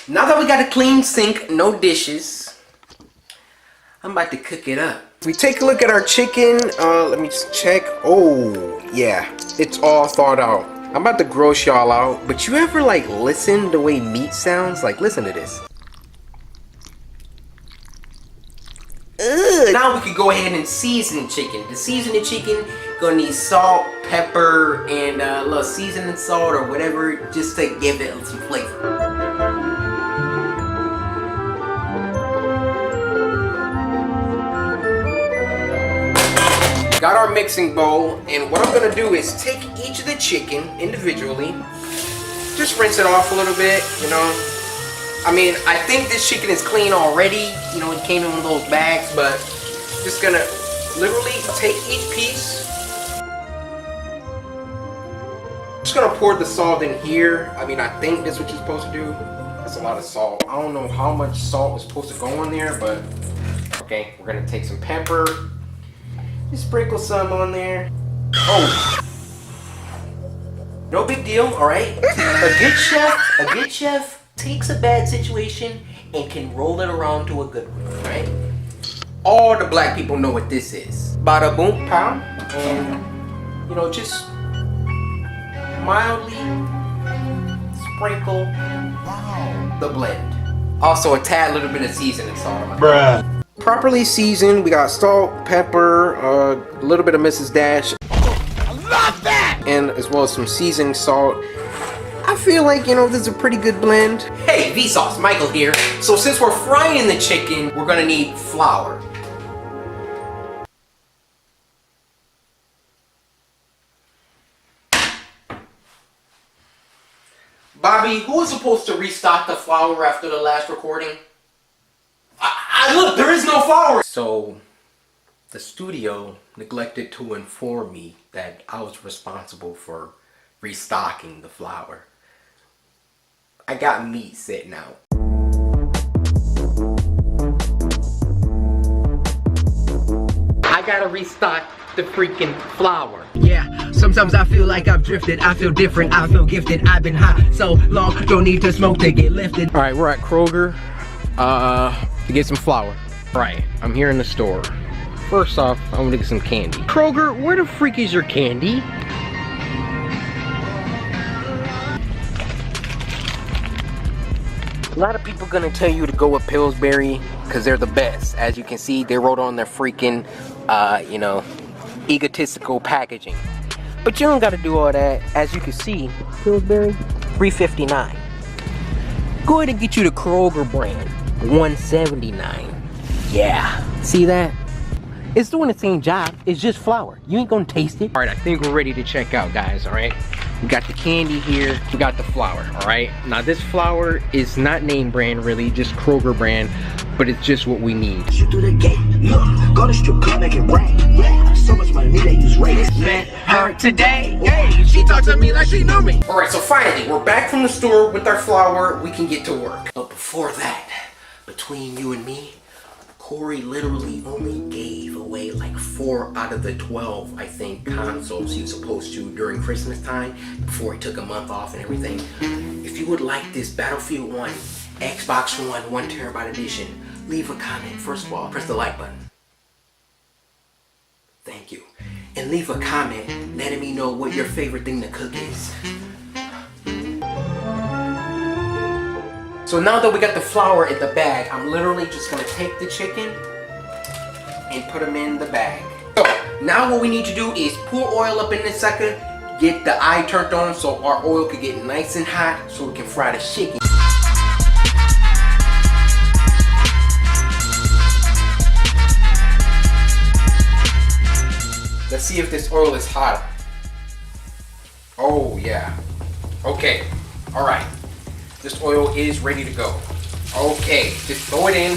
Now that we got a clean sink, no dishes, I'm about to cook it up. If we take a look at our chicken, let me just check. Oh, yeah, it's all thawed out. I'm about to gross y'all out, but you ever like listen the way meat sounds? Like listen to this. Ugh. Now we can go ahead and season chicken. To season the chicken, gonna need salt, pepper, and a little seasoning salt or whatever, just to give it some flavor. Got our mixing bowl, and what I'm gonna do is take each of the chicken individually, just rinse it off a little bit, you know. I mean, I think this chicken is clean already, you know, it came in one of those bags, but just gonna literally take each piece. Just gonna pour the salt in here. I mean, I think that's what you're supposed to do. That's a lot of salt. I don't know how much salt was supposed to go in there, but okay, we're gonna take some pepper. Just sprinkle some on there. Oh, no big deal. All right. A good chef takes a bad situation and can roll it around to a good one. Right? All the black people know what this is. Bada boom pow, and you know, just mildly sprinkle the blend. Also, a tad little bit of seasoning salt. Bruh. Properly seasoned, we got salt, pepper, a little bit of Mrs. Dash. I love that! And as well as some seasoning salt. I feel like, you know, this is a pretty good blend. Hey, Vsauce, Michael here. So since we're frying the chicken, we're gonna need flour. Bobby, who was supposed to restock the flour after the last recording? Look, there is no flour! So, the studio neglected to inform me that I was responsible for restocking the flour. I got meat sitting out. I gotta restock the freaking flour. Yeah, sometimes I feel like I've drifted. I feel different, I feel gifted. I've been high so long, don't need to smoke to get lifted. Alright, we're at Kroger to get some flour. Right, I'm here in the store. First off, I'm gonna get some candy. Kroger, where the freak is your candy? A lot of people gonna tell you to go with Pillsbury because they're the best. As you can see, they wrote on their freaking, you know, egotistical packaging. But you don't gotta do all that. As you can see, Pillsbury, $3.59. Go ahead and get you the Kroger brand, $1.79. Yeah, see that? It's doing the same job, it's just flour. You ain't gonna taste it. All right, I think we're ready to check out, guys, all right? We got the candy here, we got the flour, all right? Now this flour is not name brand really, just Kroger brand. but it's just what we need. Through the gate, go to strip club, make it rain. Yeah, so much money they use rates. Met her today. Hey, she talked to me like she knew me. Alright, so finally, we're back from the store with our flour. We can get to work. But before that, between you and me, Corey literally only gave away like 4 out of the 12, I think, consoles he was supposed to during Christmas time before he took a month off and everything. If you would like this Battlefield 1 Xbox One 1TB edition, leave a comment. First of all, press the like button. Thank you. And leave a comment letting me know what your favorite thing to cook is. So now that we got the flour in the bag, I'm literally just gonna take the chicken and put them in the bag. So now what we need to do is pour oil up in this sucker, get the eye turned on so our oil can get nice and hot so we can fry the chicken. Let's see if this oil is hot. Oh yeah. Okay. Alright. This oil is ready to go. Okay, just throw it in.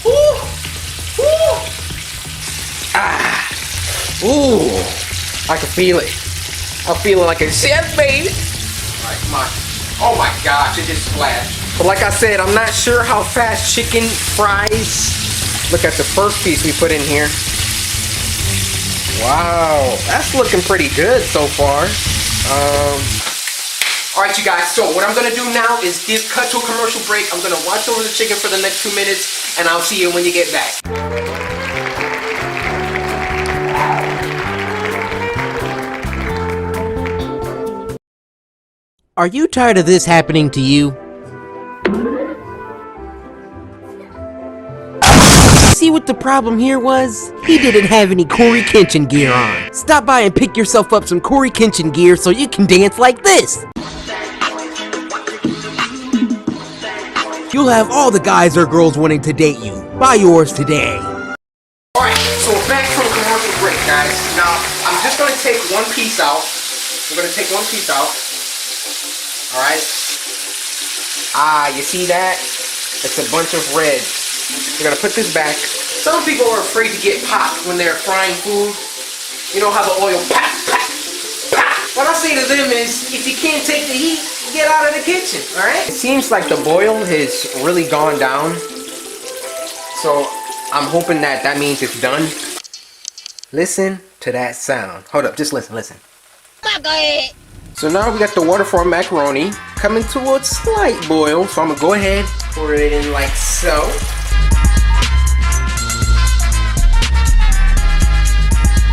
Woo! Woo! Ah! Ooh! I can feel it. I'm feeling like a chef, baby. Alright, come on. Oh my gosh, it just splashed. But like I said, I'm not sure how fast chicken fries. Look at the first piece we put in here. Wow, that's looking pretty good so far. Alright you guys, so what I'm going to do now is cut to a commercial break. I'm going to watch over the chicken for the next 2 minutes, and I'll see you when you get back. Are you tired of this happening to you? See what the problem here was? He didn't have any Coryxkenshin gear on. Stop by and pick yourself up some Coryxkenshin gear so you can dance like this. You'll have all the guys or girls wanting to date you. Buy yours today. Alright, so we're back from commercial break, guys. Now, I'm just going to take one piece out. We're going to take one piece out. Alright. Ah, you see that? It's a bunch of red. We're going to put this back. Some people are afraid to get popped when they're frying food. You know how the oil pop, pop, pop. What I say to them is, if you can't take the heat, get out of the kitchen, alright? It seems like the boil has really gone down. So, I'm hoping that means it's done. Listen to that sound. Hold up, just listen. So now we got the water for our macaroni coming to a slight boil. So I'm gonna go ahead, pour it in like so.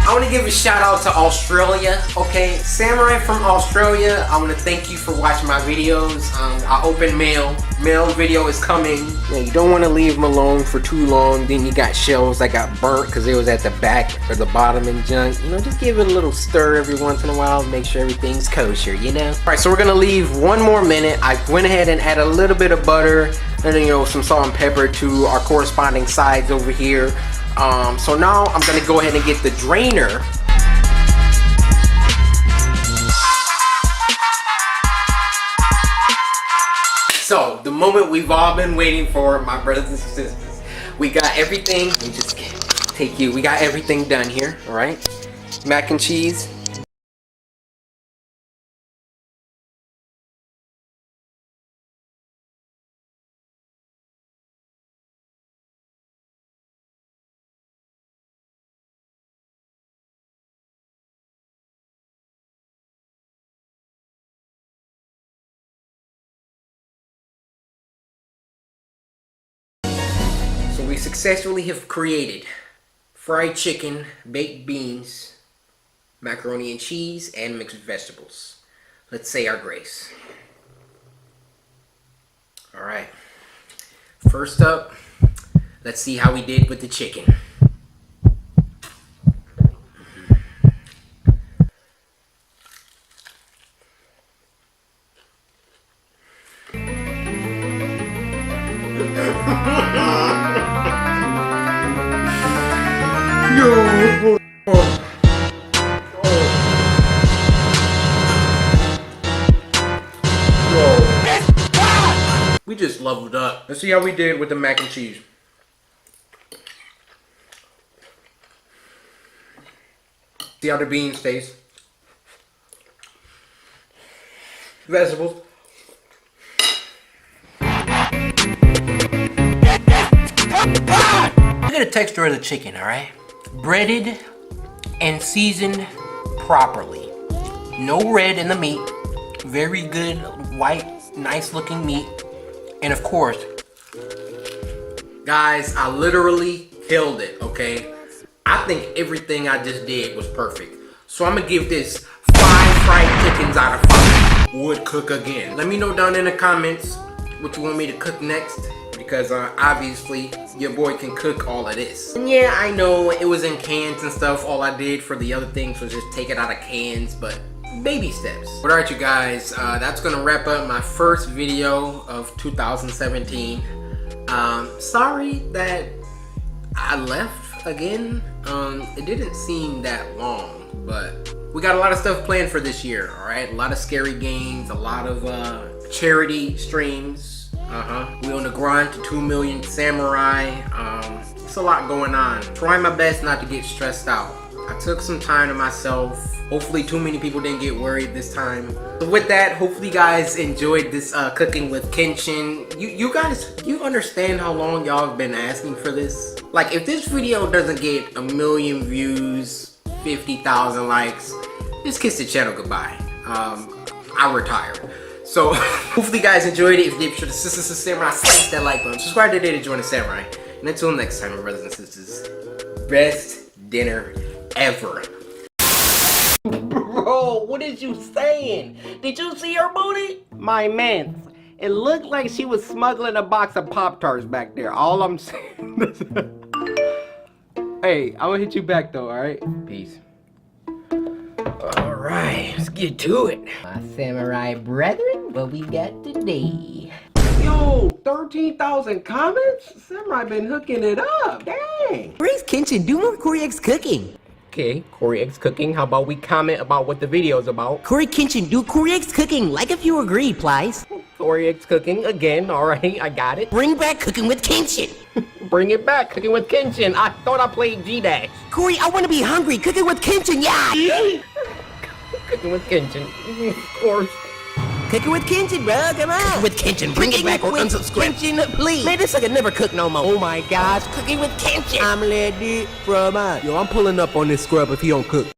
I want to give a shout out to Australia, okay? Samurai from Australia, I want to thank you for watching my videos. I open mail. Mail video is coming. Yeah, you don't want to leave them alone for too long. Then you got shells that got burnt because it was at the back or the bottom and junk. You know, just give it a little stir every once in a while. Make sure everything's kosher, you know? Alright, so we're going to leave 1 more minute. I went ahead and add a little bit of butter and then, you know, some salt and pepper to our corresponding sides over here. So now I'm gonna go ahead and get the drainer. So the moment we've all been waiting for, my brothers and sisters. We got everything. Let me just take you. We got everything done here. All right, mac and cheese. We successfully have created fried chicken, baked beans, macaroni and cheese, and mixed vegetables. Let's say our grace. Alright. First up, let's see how we did with the chicken. We just leveled up. Let's see how we did with the mac and cheese. See how the beans taste. Vegetables. Look at the texture of the chicken, alright? Breaded and seasoned properly. No red in the meat. Very good, white, nice looking meat. And of course, Guys, I literally killed it, okay? I think everything I just did was perfect. So I'm gonna give this 5 fried chickens out of 5. Would cook again. Let me know down in the comments what you want me to cook next. Because obviously, your boy can cook all of this. And yeah, I know it was in cans and stuff. All I did for the other things was just take it out of cans, but baby steps. But alright you guys, that's gonna wrap up my first video of 2017. Sorry that I left again. It didn't seem that long, but we got a lot of stuff planned for this year, alright? A lot of scary games, a lot of charity streams. We on the grind to 2 million samurai. It's a lot going on. Trying my best not to get stressed out. I took some time to myself. Hopefully too many people didn't get worried this time. So with that, hopefully you guys enjoyed this cooking with Kenshin. You guys, you understand how long y'all have been asking for this? Like if this video doesn't get 1 million views, 50,000 likes, just kiss the channel goodbye. I retire. So hopefully you guys enjoyed it. If you did, be sure to samurai, smash that like button. Subscribe today to join the samurai. And until next time, my brothers and sisters, best dinner ever. bro, what is you saying? Did you see her booty? My man, it looked like she was smuggling a box of Pop-Tarts back there. All I'm saying is... Hey, I'm gonna hit you back though, alright? Peace. Alright, let's get to it. My samurai brethren, what we got today? Yo, 13,000 comments? Samurai been hooking it up, dang. Coryxkenshin, do more Coryx cooking. Okay, Coryx cooking, how about we comment about what the video's about? Coryxkenshin, do Coryx cooking, like if you agree, please. Coryx cooking, again, alright, I got it. Bring back cooking with Kenshin. Bring it back, cooking with Kenshin. I thought I played G-Dash. Cory, I want to be hungry. Cooking with Kenshin, yeah. Cooking with Kenshin, of course. Cooking with Kenshin, bro, come on. Cooking with Kenshin, bring it back or unsubscribe. Kenshin, please. Man, this sucker never cook no more. Oh my gosh, cooking with Kenshin. I'm ready from us. Yo, I'm pulling up on this scrub if he don't cook.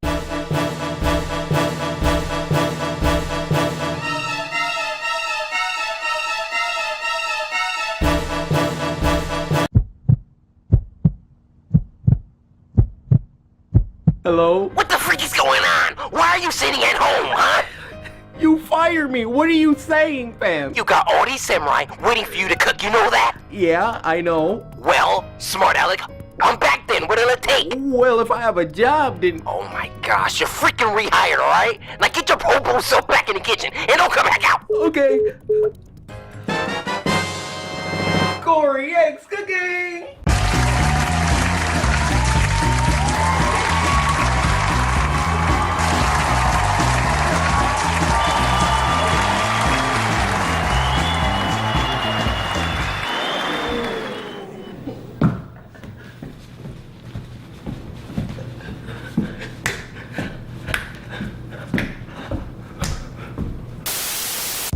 Hello? What the freak is going on? Why are you sitting at home, huh? You fired me. What are you saying, fam? You got all these samurai waiting for you to cook, you know that? Yeah, I know. Well, smart Alec, I'm back then. What'll it take? Well, if I have a job, then... Oh my gosh, you're freaking rehired, alright? Now get your po-po self back in the kitchen and don't come back out. Okay. Coryx cooking!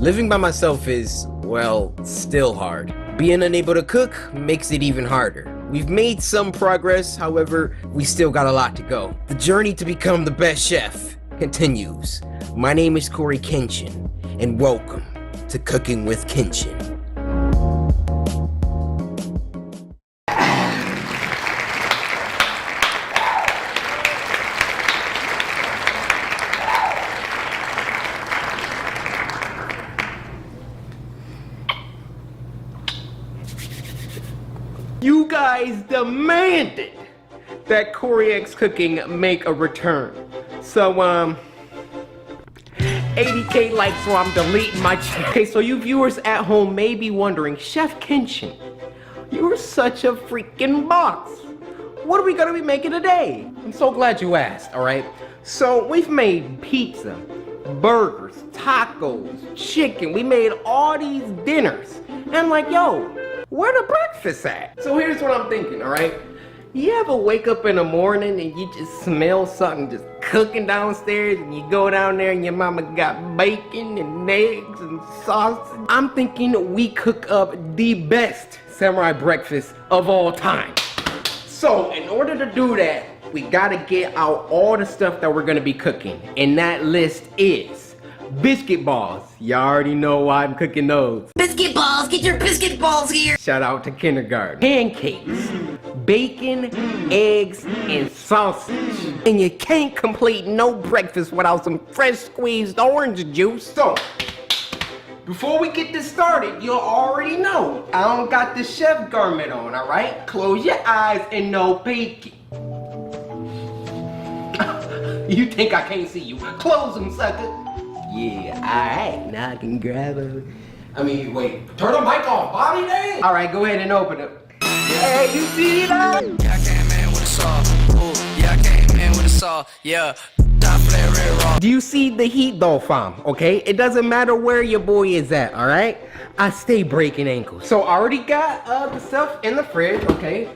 Living by myself is, well, still hard. Being unable to cook makes it even harder. We've made some progress, however, we still got a lot to go. The journey to become the best chef continues. My name is Coryxkenshin, and welcome to Cooking with Kenshin. You guys demanded that Coryx cooking make a return. So, 80K likes, so I'm deleting my channel. Okay, so you viewers at home may be wondering, Chef Kenshin, you're such a freaking boss. What are we gonna be making today? I'm so glad you asked, alright? So, we've made pizza, burgers, tacos, chicken. We made all these dinners. And I'm like, yo, where the breakfast at? So here's what I'm thinking, alright? You ever wake up in the morning and you just smell something just cooking downstairs and you go down there and your mama got bacon and eggs and sausage. I'm thinking we cook up the best samurai breakfast of all time. So in order to do that, we gotta get out all the stuff that we're gonna be cooking. And that list is biscuit balls. Y'all already know why I'm cooking those. Biscuit balls, get your biscuit balls here. Shout out to kindergarten. Pancakes, bacon, eggs, and sausage. And you can't complete no breakfast without some fresh squeezed orange juice. So, before we get this started, you'll already know I don't got the chef garment on, alright? Close your eyes and no peeking. You think I can't see you? Close them, sucker. Yeah, alright, now I can grab them. Wait, turn the mic off, Bobby Day? Alright, go ahead and open it. Hey, you see that? Yeah, I came in with a saw. Ooh, yeah, I came in with a saw. Yeah, die for that red raw. Do you see the heat though, fam? Okay, it doesn't matter where your boy is at, alright? I stay breaking ankles. So I already got the stuff in the fridge, okay?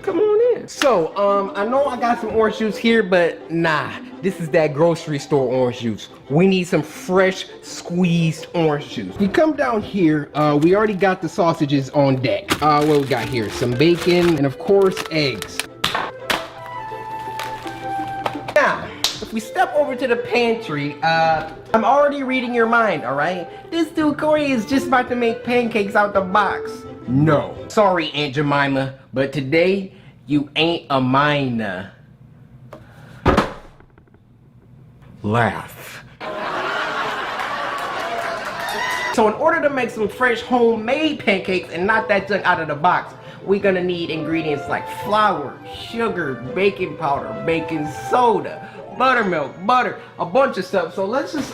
Come on in. So, I know I got some orange juice here, but nah, this is that grocery store orange juice. We need some fresh squeezed orange juice. We come down here, we already got the sausages on deck. What we got here? Some bacon and of course eggs. Now, if we step over to the pantry, I'm already reading your mind, alright? This dude Corey is just about to make pancakes out the box. No. Sorry, Aunt Jemima, but today, you ain't a mina. Laugh. So in order to make some fresh homemade pancakes and not that junk out of the box, we're gonna need ingredients like flour, sugar, baking powder, baking soda, buttermilk, butter, a bunch of stuff. So let's just,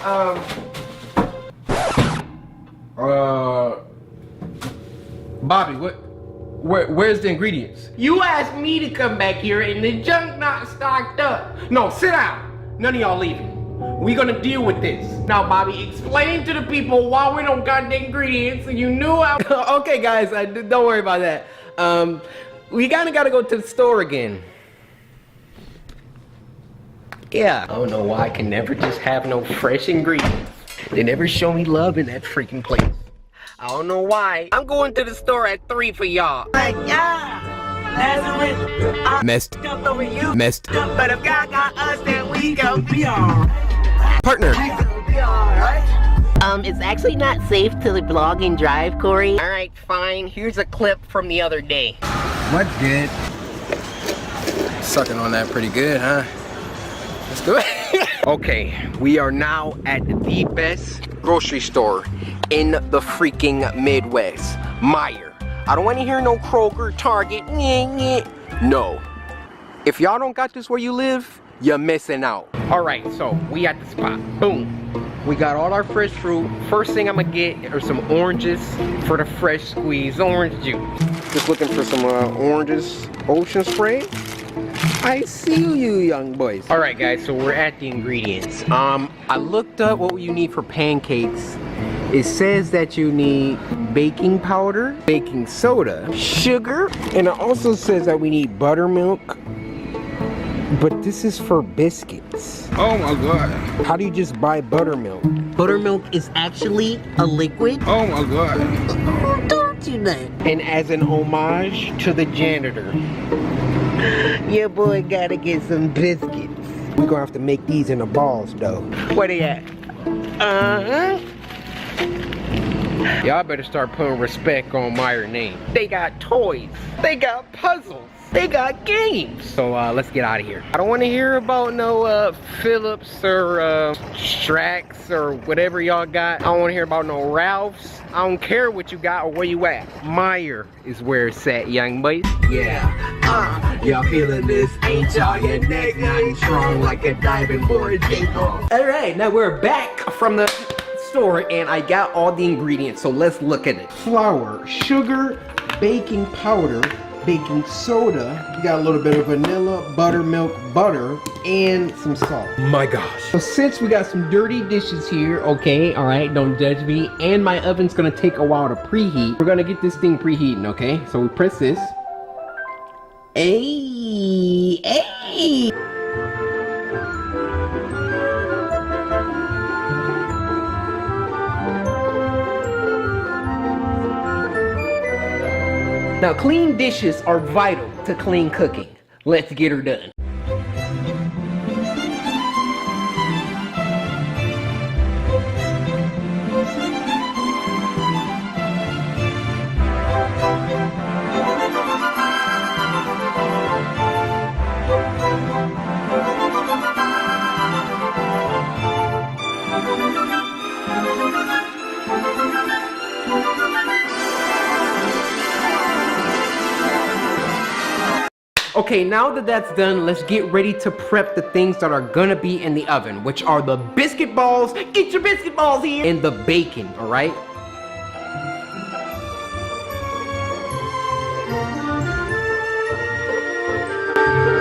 Bobby, where's the ingredients? You asked me to come back here and the junk not stocked up. No, sit down. None of y'all leaving. We gonna deal with this. Now, Bobby, explain to the people why we don't got the ingredients and you knew I... Okay, guys, don't worry about that. We kinda gotta go to the store again. Yeah. I don't know why I can never just have no fresh ingredients. They never show me love in that freaking place. I don't know why. I'm going to the store at 3 for y'all. Like, yeah, Lazarus, I Missed. jumped over you. Missed. But if God got us, then we gon' be alright. Partner. We gon' be alright. It's actually not safe to vlog and drive, Corey. Alright, fine. Here's a clip from the other day. What's good? Sucking on that pretty good, huh? That's good. Okay, we are now at the best grocery store in the freaking Midwest. Meijer. I don't want to hear no Kroger, Target. No. If y'all don't got this where you live, you're missing out. Alright, so we at the spot. Boom. We got all our fresh fruit. First thing I'm gonna get are some oranges for the fresh squeezed orange juice. Just looking for some oranges, ocean spray. I see you, young boys. All right, guys, so we're at the ingredients. I looked up what you need for pancakes. It says that you need baking powder, baking soda, sugar, and it also says that we need buttermilk. But this is for biscuits. Oh my god. How do you just buy buttermilk? Buttermilk is actually a liquid. Oh my god. Don't you know? And as an homage to the janitor, Your boy gotta get some biscuits. we're gonna have to make these in the balls, though. Where they at? Y'all better start putting respect on Meijer name. They got toys. They got puzzles. They got games. So let's get out of here. I don't want to hear about no Phillips or Strax or whatever y'all got. I don't want to hear about no Ralphs. I don't care what you got or where you at. Meijer is where it's at, young boys. Yeah, y'all feeling this? Ain't y'all your neck nine strong like a diamond board jingle? All right, now we're back from the store and I got all the ingredients, so let's look at it. Flour, sugar, baking powder, baking soda, you got a little bit of vanilla, buttermilk, butter, and some salt. My gosh. So since we got some dirty dishes here, okay, all right, don't judge me, and my oven's gonna take a while to preheat, we're gonna get this thing preheating, okay? So we press this. Hey, hey. Now, clean dishes are vital to clean cooking. Let's get her done. Okay, now that that's done, let's get ready to prep the things that are gonna be in the oven, which are the biscuit balls, get your biscuit balls here, and the bacon, all right?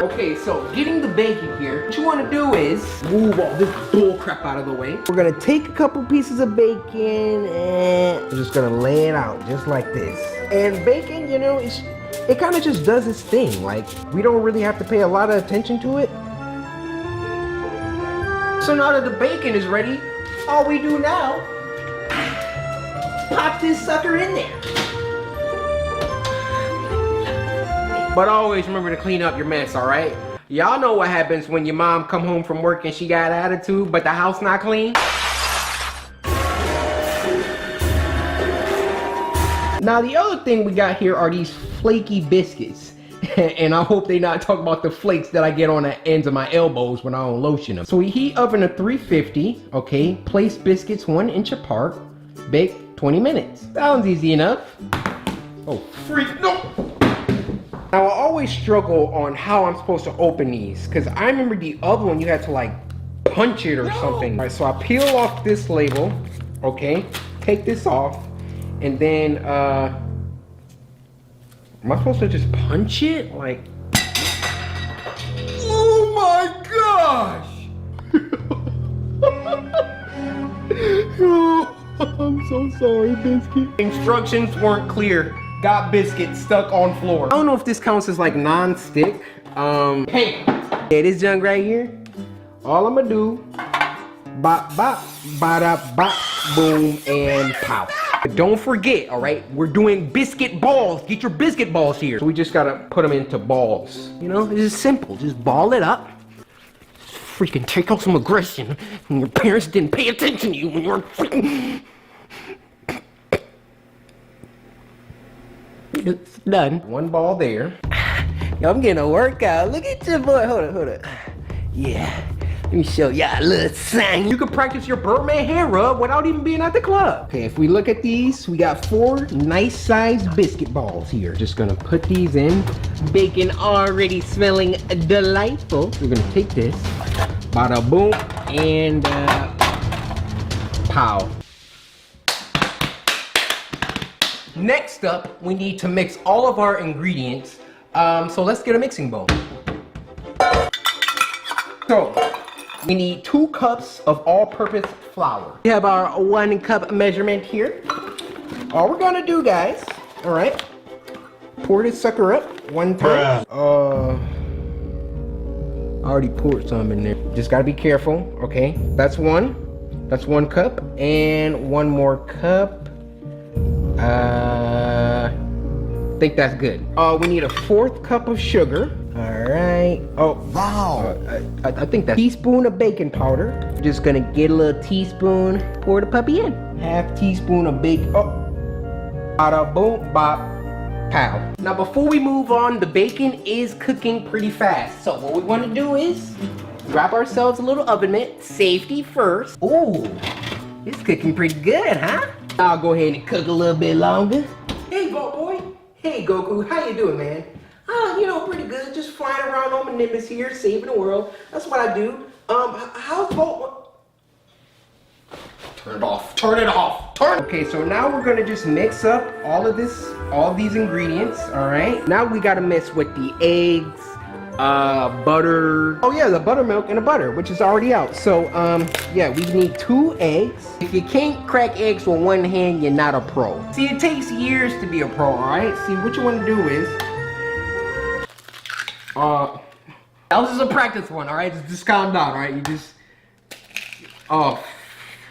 Okay, so getting the bacon here, what you wanna do is move all this bull crap out of the way. We're gonna take a couple pieces of bacon and we're just gonna lay it out just like this. And bacon, you know, it kind of just does its thing. Like, we don't really have to pay a lot of attention to it. So now that the bacon is ready, all we do now, pop this sucker in there. But always remember to clean up your mess, all right? Y'all know what happens when your mom come home from work and she got attitude, but the house not clean? Now the other thing we got here are these flaky biscuits. And I hope they not talk about the flakes that I get on the ends of my elbows when I don't lotion them. So we heat oven to 350, okay? Place biscuits 1 inch apart, bake 20 minutes. Sounds easy enough. Oh, freak, no! Now I always struggle on how I'm supposed to open these, because I remember the other one you had to like punch it or something. All right, so I peel off this label, okay? Take this off, and then am I supposed to just punch it? Like, oh my gosh! Oh, I'm so sorry, Biscuit. Instructions weren't clear. Got biscuit stuck on floor. I don't know if this counts as like non-stick. Hey, yeah, this junk right here. All I'm gonna do, bop, bop, bada, bop, boom, and pow. But don't forget, all right, we're doing biscuit balls. Get your biscuit balls here. So we just gotta put them into balls. You know, it's just simple. Just ball it up. Freaking take out some aggression when your parents didn't pay attention to you when you were freaking... It's done. One ball there. Yo, I'm getting a workout. Look at your boy. Hold up. Yeah. Let me show y'all a little sign. You can practice your Birdman hair rub without even being at the club. Okay, if we look at these, we got 4 nice sized biscuit balls here. Just gonna put these in. Bacon already smelling delightful. We're gonna take this. Bada boom. And pow. Next up, we need to mix all of our ingredients. So let's get a mixing bowl. So, we need 2 cups of all-purpose flour. We have our 1 cup measurement here. All we're gonna do, guys, all right, pour this sucker up 1 time. I already poured some in there. Just gotta be careful, okay? That's 1 cup, and 1 more cup. I think that's good. We need a 4th cup of sugar. All right. Oh, wow. I think that's a teaspoon of baking powder. Just gonna get a little teaspoon, pour the puppy in. 1/2 teaspoon of baking. Oh, bada boom, bop, pow. Now before we move on, the bacon is cooking pretty fast. So what we wanna do is grab ourselves a little oven mitt, safety first. Ooh, it's cooking pretty good, huh? I'll go ahead and cook a little bit longer. Hey, boy. Hey, Goku. How you doing, man? You know, pretty good. Just flying around on my Nimbus here, saving the world. That's what I do. How's Bolt? Turn it off. Okay, so now we're gonna just mix up all these ingredients. All right. Now we gotta mix with the eggs, butter. Oh yeah, the buttermilk and the butter, which is already out. So yeah, we need 2 eggs. If you can't crack eggs with 1 hand, you're not a pro. See, it takes years to be a pro, all right? See, what you want to do is, that was just a practice one, all right? Just calm down, all right? You just, oh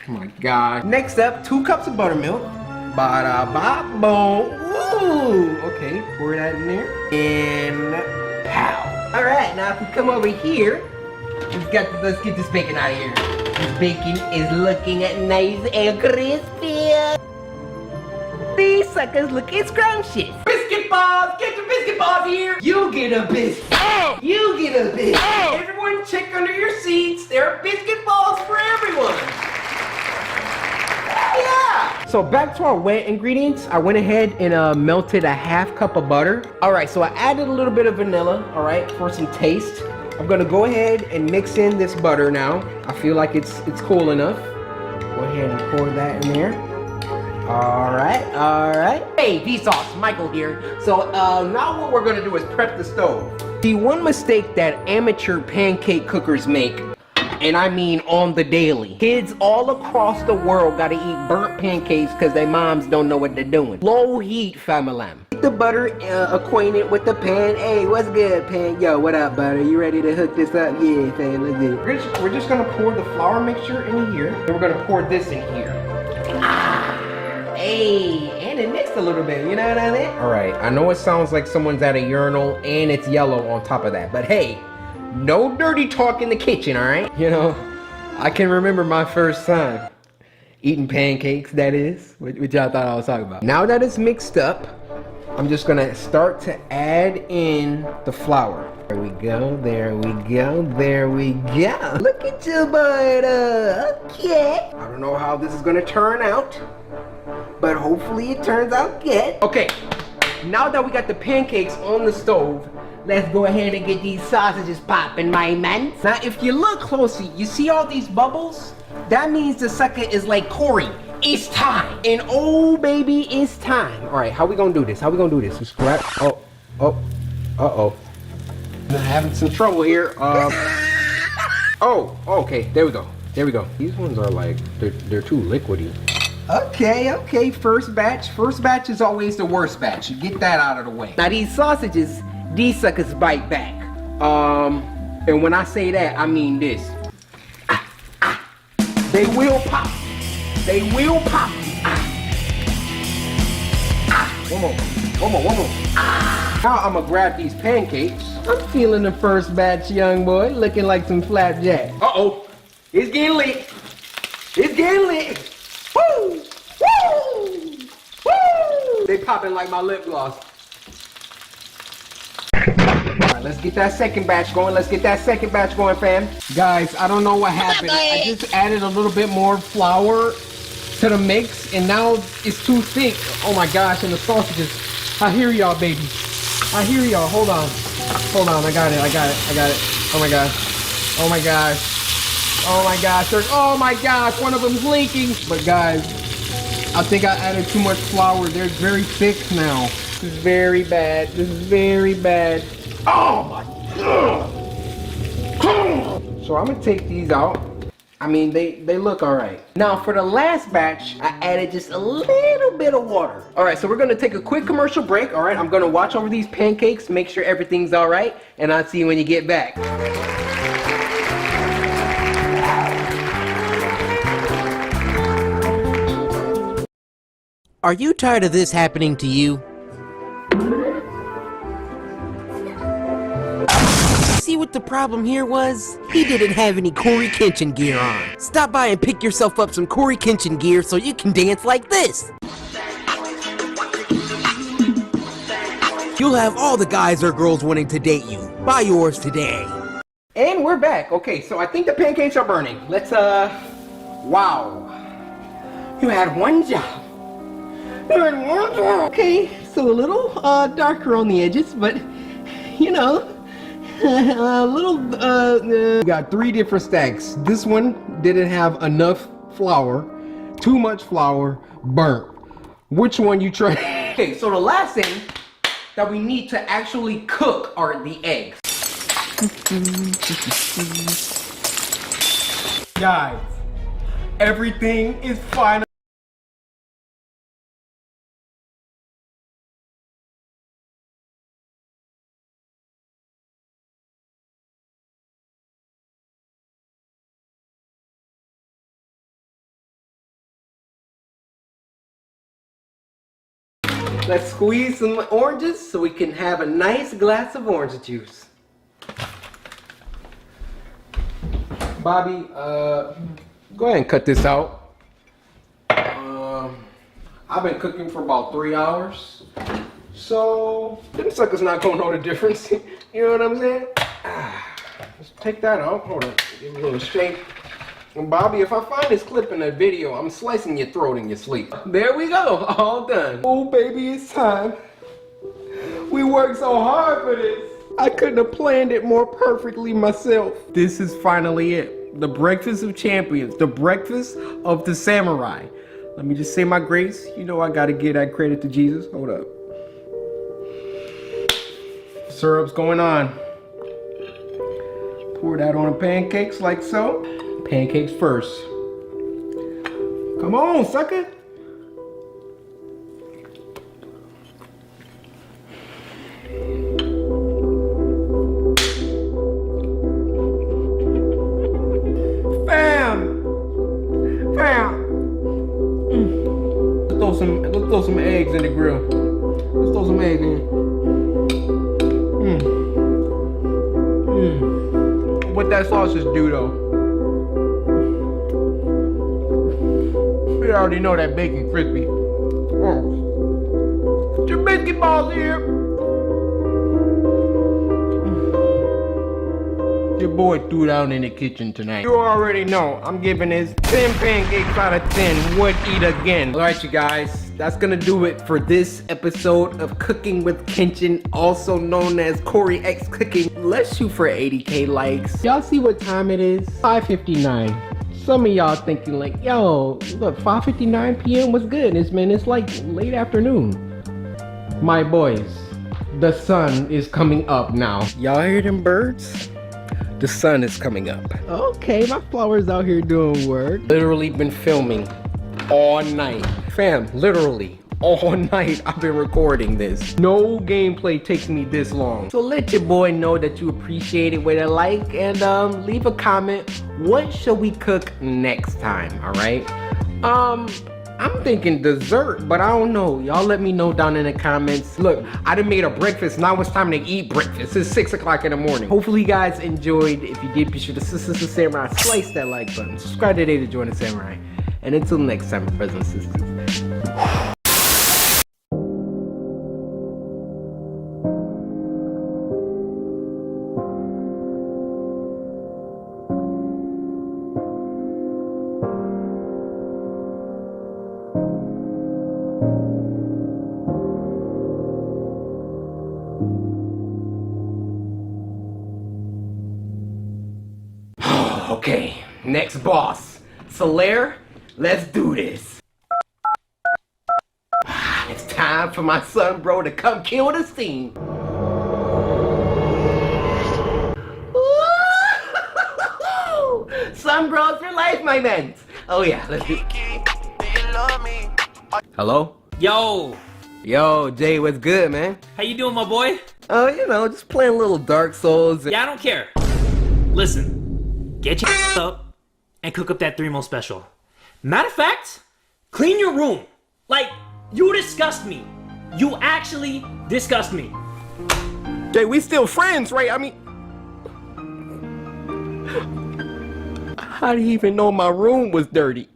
my God. Next up, 2 cups of buttermilk. Bada bop boom. Ooh, okay, pour that in there. And pow. All right, now if we come over here, let's get this bacon out of here. This bacon is looking nice and crispy. These suckers looking scrumptious. Biscuit balls! Get your biscuit balls here! You get a biscuit. Oh! You get a biscuit. Oh! Everyone check under your seats. There are biscuit balls for everyone. Yeah! So back to our wet ingredients, I went ahead and melted a half cup of butter. All right, so I added a little bit of vanilla, all right, for some taste. I'm gonna go ahead and mix in this butter now. I feel like it's cool enough. Go ahead and pour that in there. All right. Hey, Vsauce, Michael here. So now what we're gonna do is prep the stove. The one mistake that amateur pancake cookers make, and I mean on the daily. Kids all across the world gotta eat burnt pancakes because their moms don't know what they're doing. Low heat, family. Get the butter acquainted with the pan. Hey, what's good, pan? Yo, what up, butter? You ready to hook this up? Yeah, fam, let's do it. We're just gonna pour the flour mixture in here, and we're gonna pour this in here. Hey, and it mixed a little bit, you know what I mean? All right, I know it sounds like someone's at a urinal and it's yellow on top of that, but hey, no dirty talk in the kitchen, all right? You know, I can remember my first time eating pancakes, that is, which y'all thought I was talking about. Now that it's mixed up, I'm just gonna start to add in the flour. There we go, there we go, there we go. Look at you, butter, okay. I don't know how this is gonna turn out, but hopefully it turns out good. Okay, now that we got the pancakes on the stove, let's go ahead and get these sausages popping, my man. Now, if you look closely, you see all these bubbles? That means the sucker is like, Corey, it's time. And oh, baby, it's time. All right, how we gonna do this? How we gonna do this? Just grab, uh-oh. I'm having some trouble here. Okay, there we go. There we go. These ones are like, they're too liquidy. Okay, first batch. First batch is always the worst batch. You get that out of the way. Now these sausages, these suckers bite back. And when I say that, I mean this. They will pop. They will pop. One more. Now I'm gonna grab these pancakes. I'm feeling the first batch, young boy. Looking like some flapjack. Uh-oh, it's getting lit. It's getting lit. Woo! Woo! Woo! They popping like my lip gloss. Alright, let's get that second batch going. Fam. Guys, I don't know what happened. I just added a little bit more flour to the mix, and now it's too thick. Oh my gosh, and the sausages. I hear y'all, baby. I hear y'all. Hold on. I got it. Oh my gosh. Oh my gosh, one of them's leaking. But guys, I think I added too much flour. They're very thick now. This is very bad. Oh my god. So I'm gonna take these out. I mean, they look all right. Now for the last batch, I added just a little bit of water. All right, so we're gonna take a quick commercial break. All right, I'm gonna watch over these pancakes, make sure everything's all right, and I'll see you when you get back. Are you tired of this happening to you? See what the problem here was? He didn't have any Coryxkenshin gear on. Stop by and pick yourself up some Coryxkenshin gear so you can dance like this. You'll have all the guys or girls wanting to date you. Buy yours today. And we're back. Okay, so I think the pancakes are burning. Let's, wow. You had one job. Okay, so a little darker on the edges, but you know, a little we got 3 different stacks. This one didn't have enough flour, too much flour, burnt. Which one you try? Okay, so the last thing that we need to actually cook are the eggs. Guys, everything is fine. Let's squeeze some oranges so we can have a nice glass of orange juice. Bobby, go ahead and cut this out. I've been cooking for about 3 hours. So, them suckers not gonna know the difference. You know what I'm saying? Let's take that out. Hold on. Give it a little shake. And Bobby, if I find this clip in a video, I'm slicing your throat in your sleep. There we go. All done. Oh, baby, it's time. We worked so hard for this. I couldn't have planned it more perfectly myself. This is finally it. The breakfast of champions. The breakfast of the samurai. Let me just say my grace. You know I gotta give that credit to Jesus. Hold up. Syrup's going on. Pour that on the pancakes like so. Pancakes first. Come on, sucker. Fam. Let's throw some eggs in the grill. Let's throw some eggs in. What that sausage do though? We already know that bacon crispy. Put your biscuit balls here. Your boy threw down in the kitchen tonight. You already know I'm giving this 10 pancakes out of 10. Would eat again. Alright, you guys. That's gonna do it for this episode of Cooking with Kenshin, also known as Coryx Cooking. Let's shoot for 80k likes. Y'all see what time it is? 5:59. Some of y'all thinking like, yo, look, 5:59 p.m. was good. It's like late afternoon. My boys, the sun is coming up now. Y'all hear them birds? The sun is coming up. Okay, my flowers out here doing work. Literally been filming all night. Fam, literally all night I've been recording this. No gameplay takes me this long. So let your boy know that you appreciate it with a like and leave a comment. What shall we cook next time, all right? I'm thinking dessert, but I don't know. Y'all let me know down in the comments. Look, I done made a breakfast. Now it's time to eat breakfast. It's 6 o'clock in the morning. Hopefully you guys enjoyed. If you did, be sure to samurai, slice that like button. Subscribe today to join the samurai. And until next time, brothers and sisters. Okay, next boss. Solaire, let's do this. It's time for my son, bro, to come kill the scene. Son, bro, for life, my man. Oh yeah, let's do it. Hello? Yo! Yo, Jay, what's good, man? How you doing, my boy? Oh, you know, just playing a little Dark Souls. Yeah, I don't care. Listen, get your up and cook up that 3-mo special. Matter of fact, clean your room. Like, you disgust me. You actually disgust me. Jay, we still friends, right? I mean, how do you even know my room was dirty?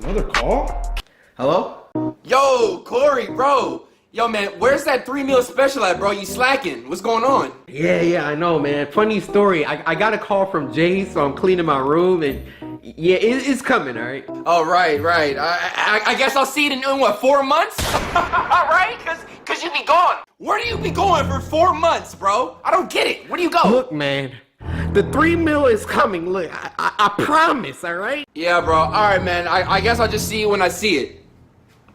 Another call? Hello? Yo, Corey, bro. Yo, man, where's that 3-meal special at, bro? You slacking? What's going on? Yeah, I know, man. Funny story. I got a call from Jay, so I'm cleaning my room, and yeah, it's coming, all right? Oh, right. I guess I'll see it in what, 4 months? All right? Cause you be gone. Where do you be going for 4 months, bro? I don't get it. Where do you go? Look, man, the 3-meal is coming. Look, I promise, all right? Yeah, bro. All right, man. I guess I'll just see you when I see it.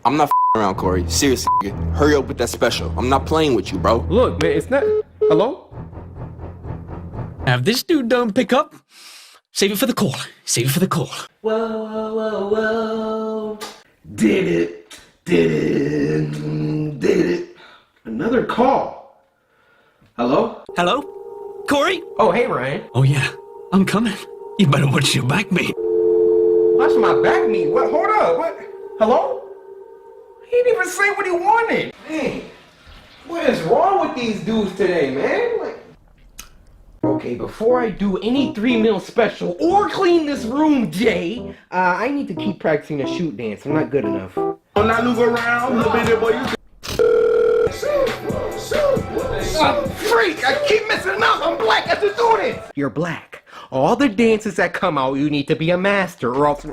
I'm not around, Corey. Seriously, hurry up with that special. I'm not playing with you, bro. Look, man, it's not... Hello? Have this dude done pick up? Save it for the call. Save it for the call. Whoa. Did it. Another call. Hello? Hello? Corey? Oh, hey, Ryan. Oh, yeah. I'm coming. You better watch your back, me. Watch my back me? What? Hold up. What? Hello? He didn't even say what he wanted. Man, what is wrong with these dudes today, man? Like, okay, before I do any 3 meal special or clean this room, Jay, I need to keep practicing the shoot dance. I'm not good enough. Don't not move around, little bitty boy. You Freak! I keep messing up! I'm black as a student! You're black. All the dances that come out, you need to be a master or else...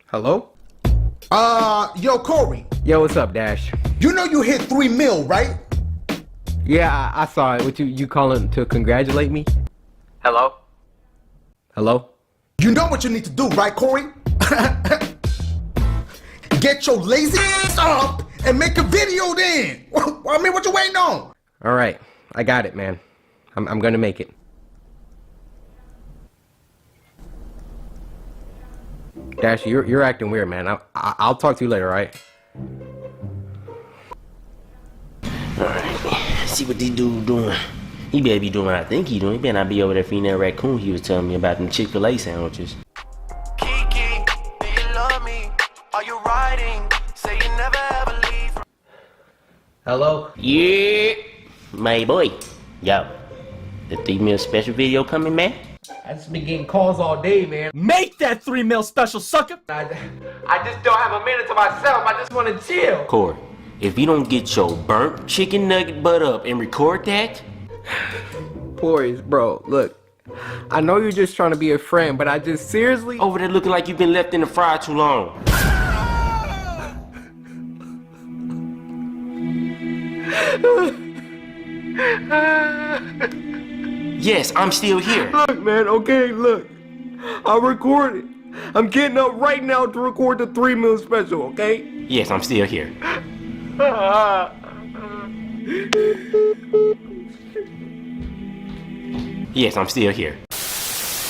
Hello? Yo, Corey. Yo, what's up, Dash? You know you hit 3 mil, right? Yeah, I saw it. What you calling to congratulate me? Hello? Hello? You know what you need to do, right, Corey? Get your lazy ass up and make a video then. I mean, what you waiting on? All right, I got it, man. I'm gonna make it. Dash, you're acting weird, man. I'll talk to you later, all right? Alright, see what this dude doing. He better be doing what I think he doing. He better not be over there feeding that raccoon he was telling me about them Chick-fil-A sandwiches. Kiki, do you love me? Are you riding? Say you never ever leave. Hello? Yeah, my boy. Yo, the 3 meal special video coming, man? I just been getting calls all day, man. make that 3 mil special, sucker. I just don't have a minute to myself. I just want to chill. Corey, if you don't get your burnt chicken nugget butt up and record that... Boys, bro, look. I know you're just trying to be a friend, but I just seriously... Over there looking like you've been left in the fryer too long. Yes, I'm still here. Look, man, okay, look. I'll record it. I'm getting up right now to record the 3 meal special, okay? Yes, I'm still here. Yes, I'm still here.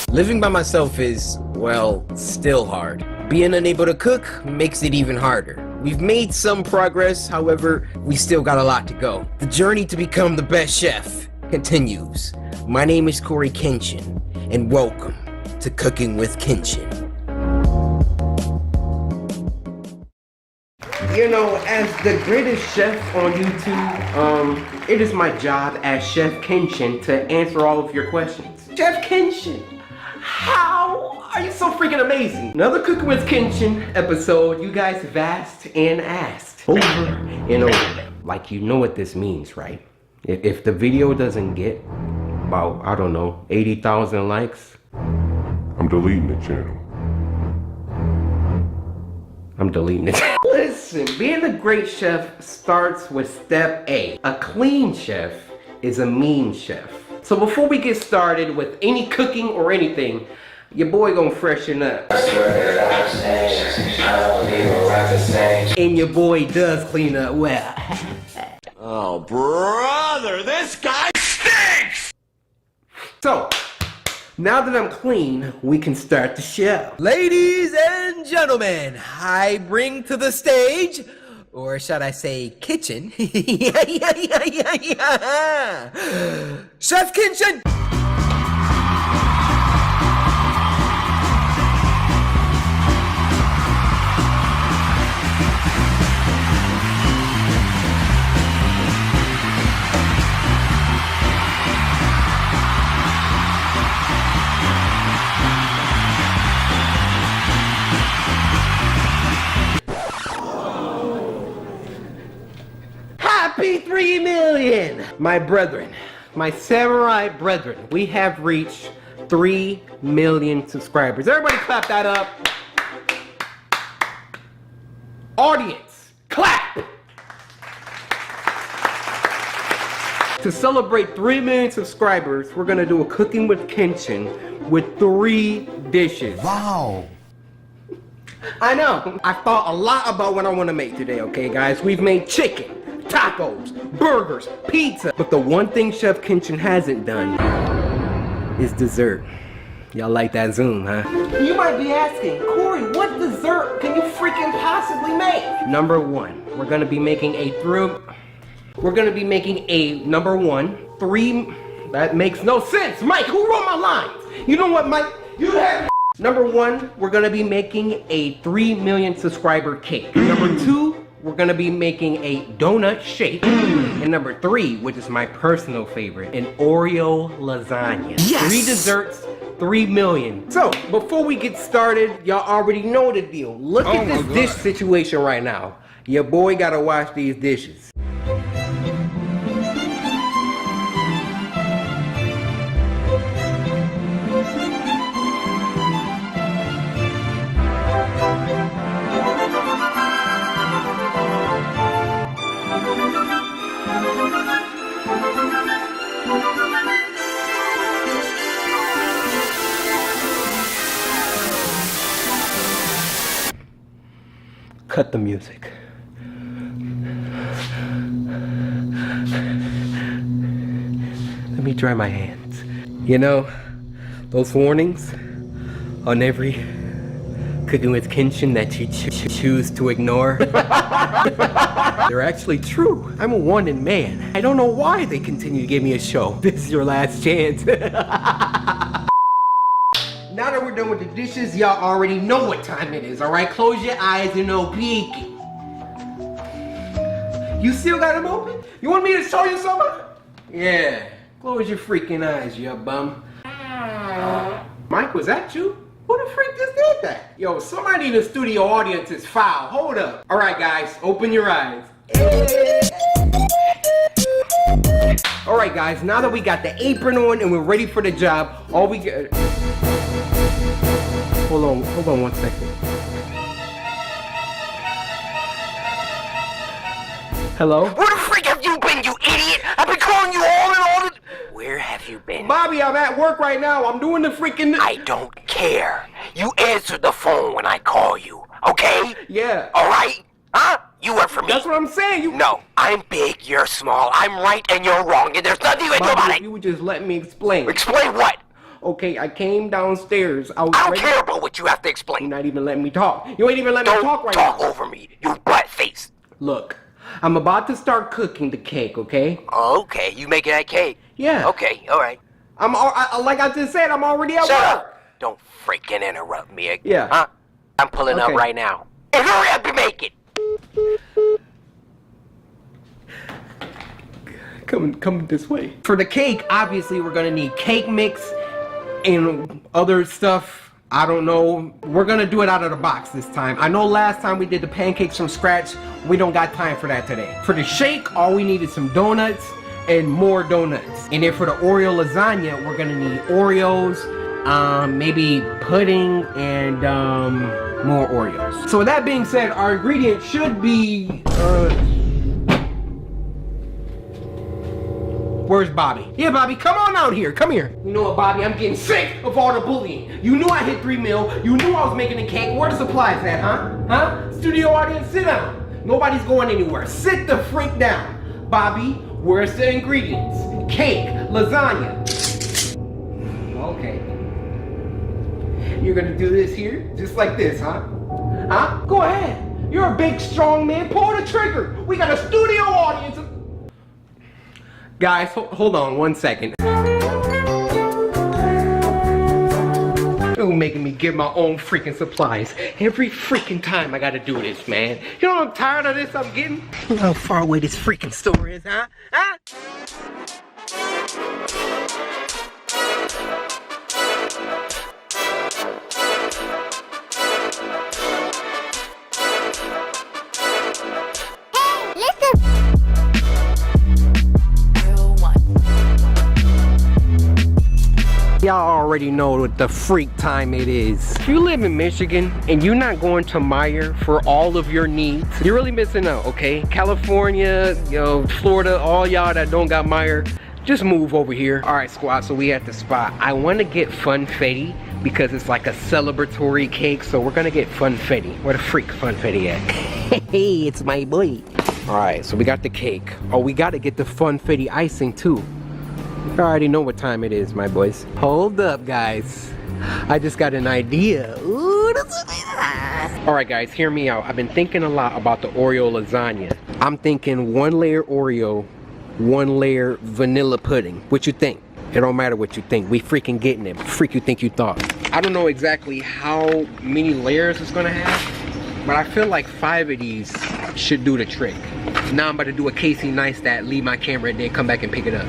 Living by myself is, well, still hard. Being unable to cook makes it even harder. We've made some progress, however, we still got a lot to go. The journey to become the best chef continues. My name is Coryxkenshin, and welcome to Cooking with Kenshin. You know, as the greatest chef on YouTube, it is my job as Chef Kenshin to answer all of your questions. Chef Kenshin, how are you so freaking amazing? Another Cooking with Kenshin episode you guys have asked and asked over and over. Like, you know what this means, right? If the video doesn't get about, I don't know, 80,000 likes, I'm deleting the channel. I'm deleting it. Listen, being a great chef starts with step A. A clean chef is a mean chef. So before we get started with any cooking or anything, your boy gonna freshen up. And your boy does clean up well. Oh, brother, this guy stinks! So, now that I'm clean, we can start the show. Ladies and gentlemen, I bring to the stage, or should I say kitchen, Chef Kenshin! Happy 3 million! My brethren, my samurai brethren, we have reached 3 million subscribers. Everybody clap that up. Audience, clap! To celebrate 3 million subscribers, we're gonna do a Cooking with Kenshin with 3 dishes. Wow. I know. I thought a lot about what I want to make today, okay, guys? We've made chicken, tacos, burgers, pizza. But the one thing Chef Kenshin hasn't done is dessert. Y'all like that zoom, huh? You might be asking, Corey, what dessert can you freaking possibly make? Number 1, we're gonna be making a number 1, 3 That makes no sense. Mike, who wrote my lines? You know what, Mike? You have Number 1, we're gonna be making a 3 million subscriber cake. Number 2, we're gonna be making a donut shake. And number 3, which is my personal favorite, an Oreo lasagna. Yes! 3 desserts, 3 million. So, before we get started, y'all already know the deal. Look at this dish situation right now. Your boy gotta wash these dishes. Cut the music. Let me dry my hands. You know, those warnings on every Cooking with Kenshin that you choose to ignore, they're actually true. I'm a wanted man. I don't know why they continue to give me a show. This is your last chance. Now that we're done with the dishes, y'all already know what time it is, alright? Close your eyes and no peeking. You still got them open? You want me to show you something? Yeah. Close your freaking eyes, you bum. Mike, was that you? Who the freak just did that? Yo, somebody in the studio audience is foul. Hold up. Alright guys, open your eyes. Alright guys, now that we got the apron on and we're ready for the job, all we got... Hold on 1 second. Hello? Where the freak have you been, you idiot? I've been calling you all the... Where have you been? Bobby, I'm at work right now. I'm doing the freaking... I don't care. You answer the phone when I call you, okay? Yeah. Alright? Huh? You work for me. That's what I'm saying. No, I'm big, you're small, I'm right and you're wrong, and there's nothing you can do about it. You would just let me explain. Explain what? Okay, I came downstairs. I don't care about what you have to explain. You're not even letting me talk. You ain't even letting me talk right now. Don't talk over me, you butt face. Look, I'm about to start cooking the cake, okay? Okay, you making that cake? Yeah. Okay, alright. Like I just said, I'm already at work. Shut up. Don't freaking interrupt me. Yeah. Huh? I'm pulling up right now. And hurry up and make it. Come this way. For the cake, obviously we're gonna need cake mix and other stuff. I don't know. We're gonna do it out of the box this time. I know last time we did the pancakes from scratch. We don't got time for that today. For the shake, all we need is some donuts and more donuts. And then for the Oreo lasagna, we're gonna need Oreos, maybe pudding, and more Oreos. So with that being said, our ingredients should be, where's Bobby? Yeah, Bobby, come on out here. Come here. You know what, Bobby? I'm getting sick of all the bullying. You knew I hit 3 mil. You knew I was making a cake. Where the supplies at, huh? Huh? Studio audience, sit down. Nobody's going anywhere. Sit the freak down. Bobby, where's the ingredients? Cake, lasagna. Okay. You're gonna do this here? Just like this, huh? Huh? Go ahead. You're a big, strong man. Pull the trigger. We got a studio audience. Guys, hold on 1 second. You're making me get my own freaking supplies. Every freaking time I gotta do this, man. You know I'm tired of this I'm getting? You know how far away this freaking store is, huh? Huh? Y'all already know what the freak time it is. If you live in Michigan and you're not going to Meijer for all of your needs, you're really missing out, okay? California, Florida, all y'all that don't got Meijer, just move over here. All right, squad, so we at the spot. I want to get Funfetti because it's like a celebratory cake, so we're gonna get Funfetti. Where the freak Funfetti at? Hey, it's my boy. All right, so we got the cake. Oh, we gotta get the Funfetti icing too. I already know what time it is, my boys. Hold up, guys. I just got an idea. Ooh, alright, guys, hear me out. I've been thinking a lot about the Oreo lasagna. I'm thinking 1 layer Oreo, 1 layer vanilla pudding. What you think? It don't matter what you think. We freaking getting it. Freak you think you thought. I don't know exactly how many layers it's gonna have, but I feel like 5 of these should do the trick. Now I'm about to do a Casey Neistat, leave my camera and then come back and pick it up.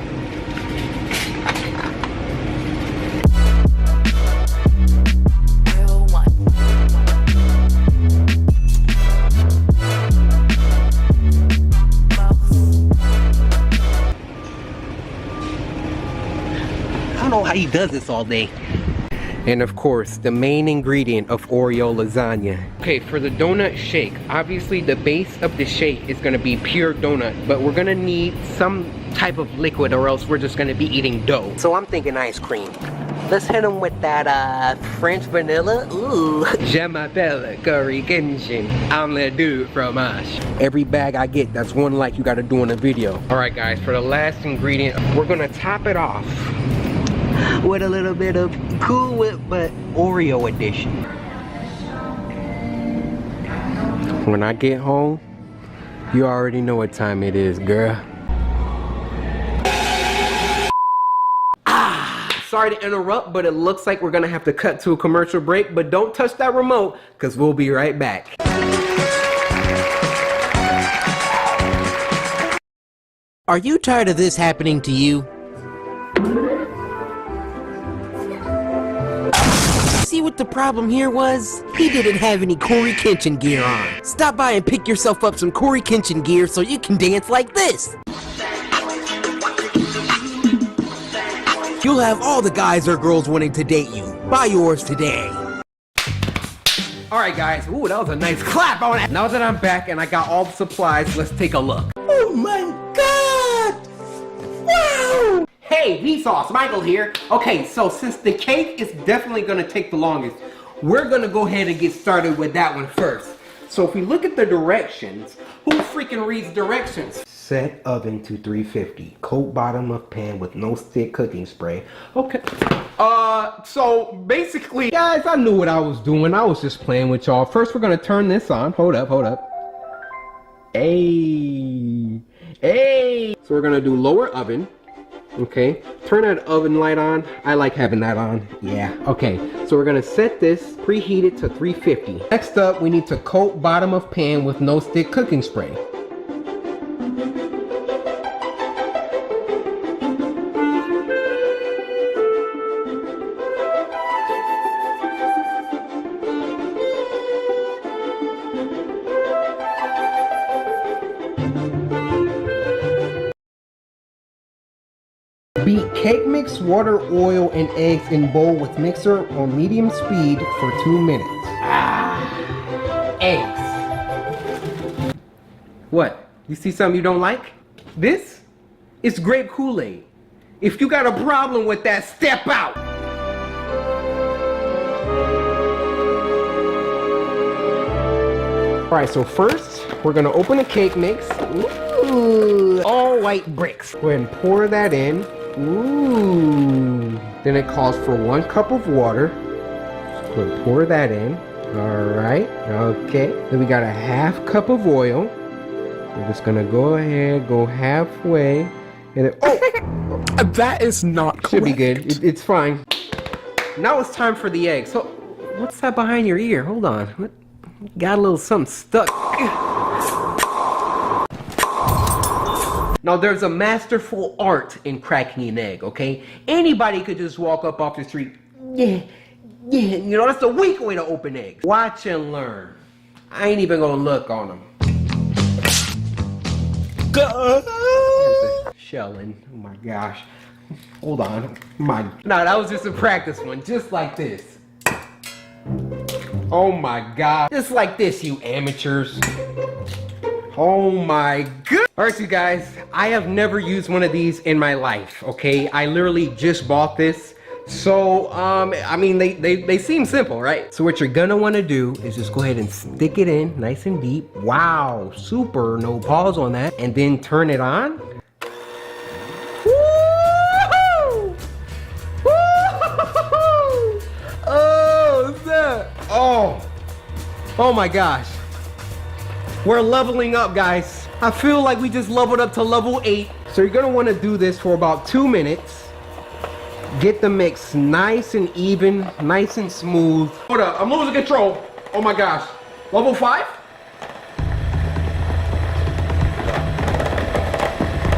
I don't know how he does this all day. And of course, the main ingredient of Oreo lasagna. Okay, for the donut shake, obviously the base of the shake is gonna be pure donut, but we're gonna need some type of liquid or else we're just gonna be eating dough. So I'm thinking ice cream. Let's hit them with that French vanilla. Ooh. Je m'appelle Coryxkenshin. I'm the dude fromage. Every bag I get, that's one like you gotta do in a video. All right guys, for the last ingredient, we're gonna top it off with a little bit of Cool Whip, but Oreo edition. When I get home, you already know what time it is, girl. Sorry to interrupt, but it looks like we're gonna have to cut to a commercial break, but don't touch that remote, because we'll be right back. Are you tired of this happening to you? See what the problem here was? He didn't have any Coryxkenshin gear on. Stop by and pick yourself up some Coryxkenshin gear so you can dance like this. You'll have all the guys or girls wanting to date you. Buy yours today. Alright guys, ooh, that was a nice clap on it. Now that I'm back and I got all the supplies, let's take a look. Oh my god! Wow! Hey, Vsauce, Michael here. Okay, so since the cake is definitely gonna take the longest, we're gonna go ahead and get started with that one first. So if we look at the directions, who freaking reads directions? Set oven to 350. Coat bottom of pan with no stick cooking spray. Okay. So basically, guys, I knew what I was doing. I was just playing with y'all. First, we're gonna turn this on. Hold up, hold up. Hey. Hey. So we're gonna do lower oven. Okay, turn that oven light on. I like having that on. Yeah, okay. So we're gonna set this, preheat it to 350. Next up, we need to coat bottom of pan with no stick cooking spray. Beat cake mix, water, oil, and eggs in bowl with mixer on medium speed for 2 minutes. Eggs. What? You see something you don't like? This is grape Kool-Aid. If you got a problem with that, step out. Alright, so first, we're gonna open a cake mix. Ooh, all white bricks. Go ahead and pour that in. Ooh. Then it calls for 1 cup of water. So we'll pour that in. Alright, okay. Then we got a ½ cup of oil. We're just gonna go ahead, go halfway. And it, oh! That is not correct. Should be good. It's fine. Now it's time for the egg. So, what's that behind your ear? Hold on. What? Got a little something stuck. Now there's a masterful art in cracking an egg, okay? Anybody could just walk up off the street. Yeah, you know, that's a weak way to open eggs. Watch and learn. I ain't even gonna look on them. Shelling, oh my gosh. Hold on, no, that was just a practice one, just like this. Oh my god, just like this, you amateurs. Oh my god. Alright, you guys, I have never used one of these in my life, okay? I literally just bought this. So, I mean, they seem simple, right? So what you're gonna wanna do is just go ahead and stick it in nice and deep. Wow, super, no pause on that. And then turn it on. Woo-hoo! Woo-hoo! Oh, snap. Oh my gosh. We're leveling up, guys. I feel like we just leveled up to level 8. So you're gonna wanna do this for about 2 minutes. Get the mix nice and even, nice and smooth. Hold up, I'm losing control. Oh my gosh. Level 5?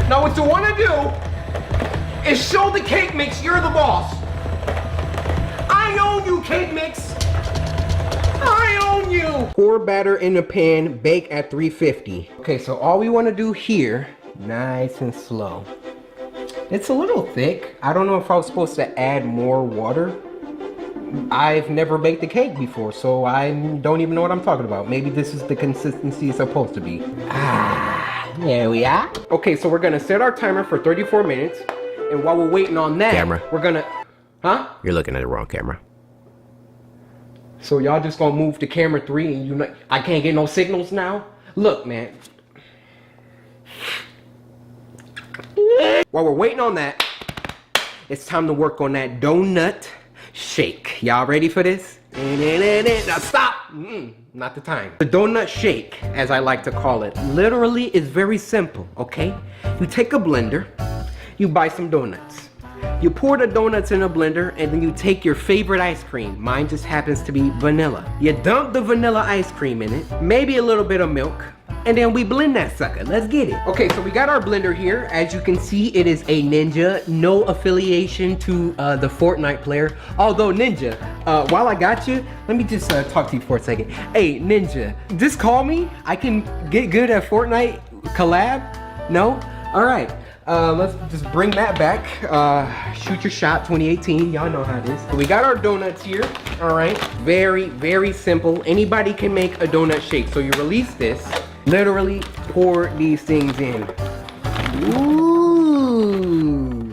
Now what you wanna do is show the cake mix you're the boss. I own you, cake mix. I own you. Pour batter in a pan, bake at 350. Okay, so all we want to do here, nice and slow. It's a little thick. I don't know if I was supposed to add more water. I've never baked a cake before, so I don't even know what I'm talking about. Maybe this is the consistency it's supposed to be. There we are. Okay, so we're gonna set our timer for 34 minutes. And while we're waiting on that, Camera. we're gonna, huh? You're looking at the wrong camera. So y'all just gonna move to camera 3 and you know, I can't get no signals now? Look, man. While we're waiting on that, it's time to work on that donut shake. Y'all ready for this? Now stop! Not the time. The donut shake, as I like to call it, literally is very simple, okay? You take a blender, you buy some donuts. You pour the donuts in a blender and then you take your favorite ice cream. Mine just happens to be vanilla. You dump the vanilla ice cream in it, maybe a little bit of milk, and then we blend that sucker. Let's get it. Okay, so we got our blender here. As you can see, it is a Ninja. No affiliation to the Fortnite player. Although Ninja, while I got you, let me just talk to you for a second. Hey, Ninja, just call me. I can get good at Fortnite collab. No? All right. Let's just bring that back. Shoot your shot 2018. Y'all know how it is. So we got our donuts here. All right. Very, very simple. Anybody can make a donut shake. So you release this. Literally pour these things in. Ooh.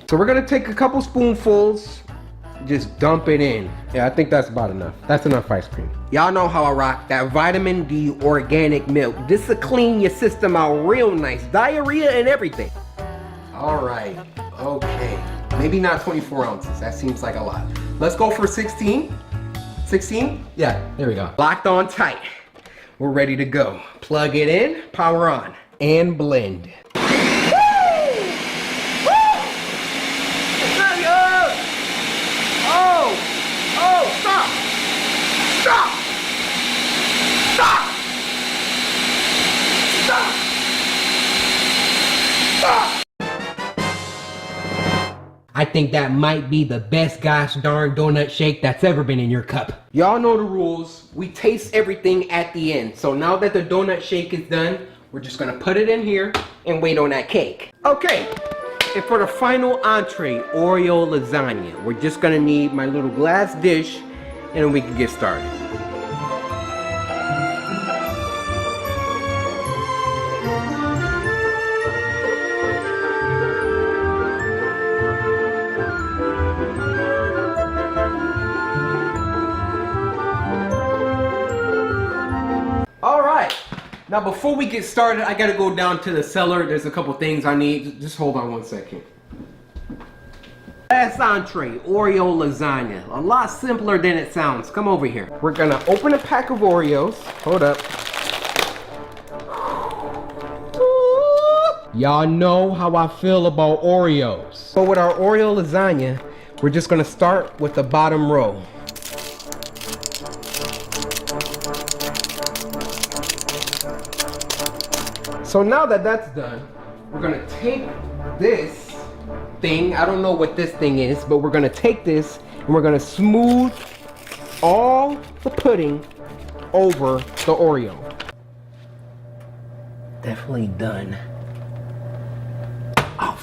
So we're gonna take a couple spoonfuls. Just dump it in. Yeah, I think that's about enough. That's enough ice cream. Y'all know how I rock that vitamin D organic milk. This will clean your system out real nice. Diarrhea and everything. All right, okay. Maybe not 24 ounces. That seems like a lot. Let's go for 16. 16? Yeah, there we go. Locked on tight. We're ready to go. Plug it in, power on, and blend. Stop! Stop! Stop! Stop! Stop! I think that might be the best gosh darn donut shake that's ever been in your cup. Y'all know the rules. We taste everything at the end. So now that the donut shake is done, we're just gonna put it in here and wait on that cake. Okay. And for the final entree, Oreo lasagna, we're just gonna need my little glass dish and then we can get started. All right. Now before we get started, I gotta go down to the cellar. There's a couple things I need. Just hold on one second. Last entree, Oreo lasagna. A lot simpler than it sounds. Come over here. We're gonna open a pack of Oreos. Hold up. Y'all know how I feel about Oreos. So with our Oreo lasagna, we're just gonna start with the bottom row. So now that that's done, we're gonna take this thing, I don't know what this thing is, but we're gonna take this and we're gonna smooth all the pudding over the Oreo. Definitely done. Oh.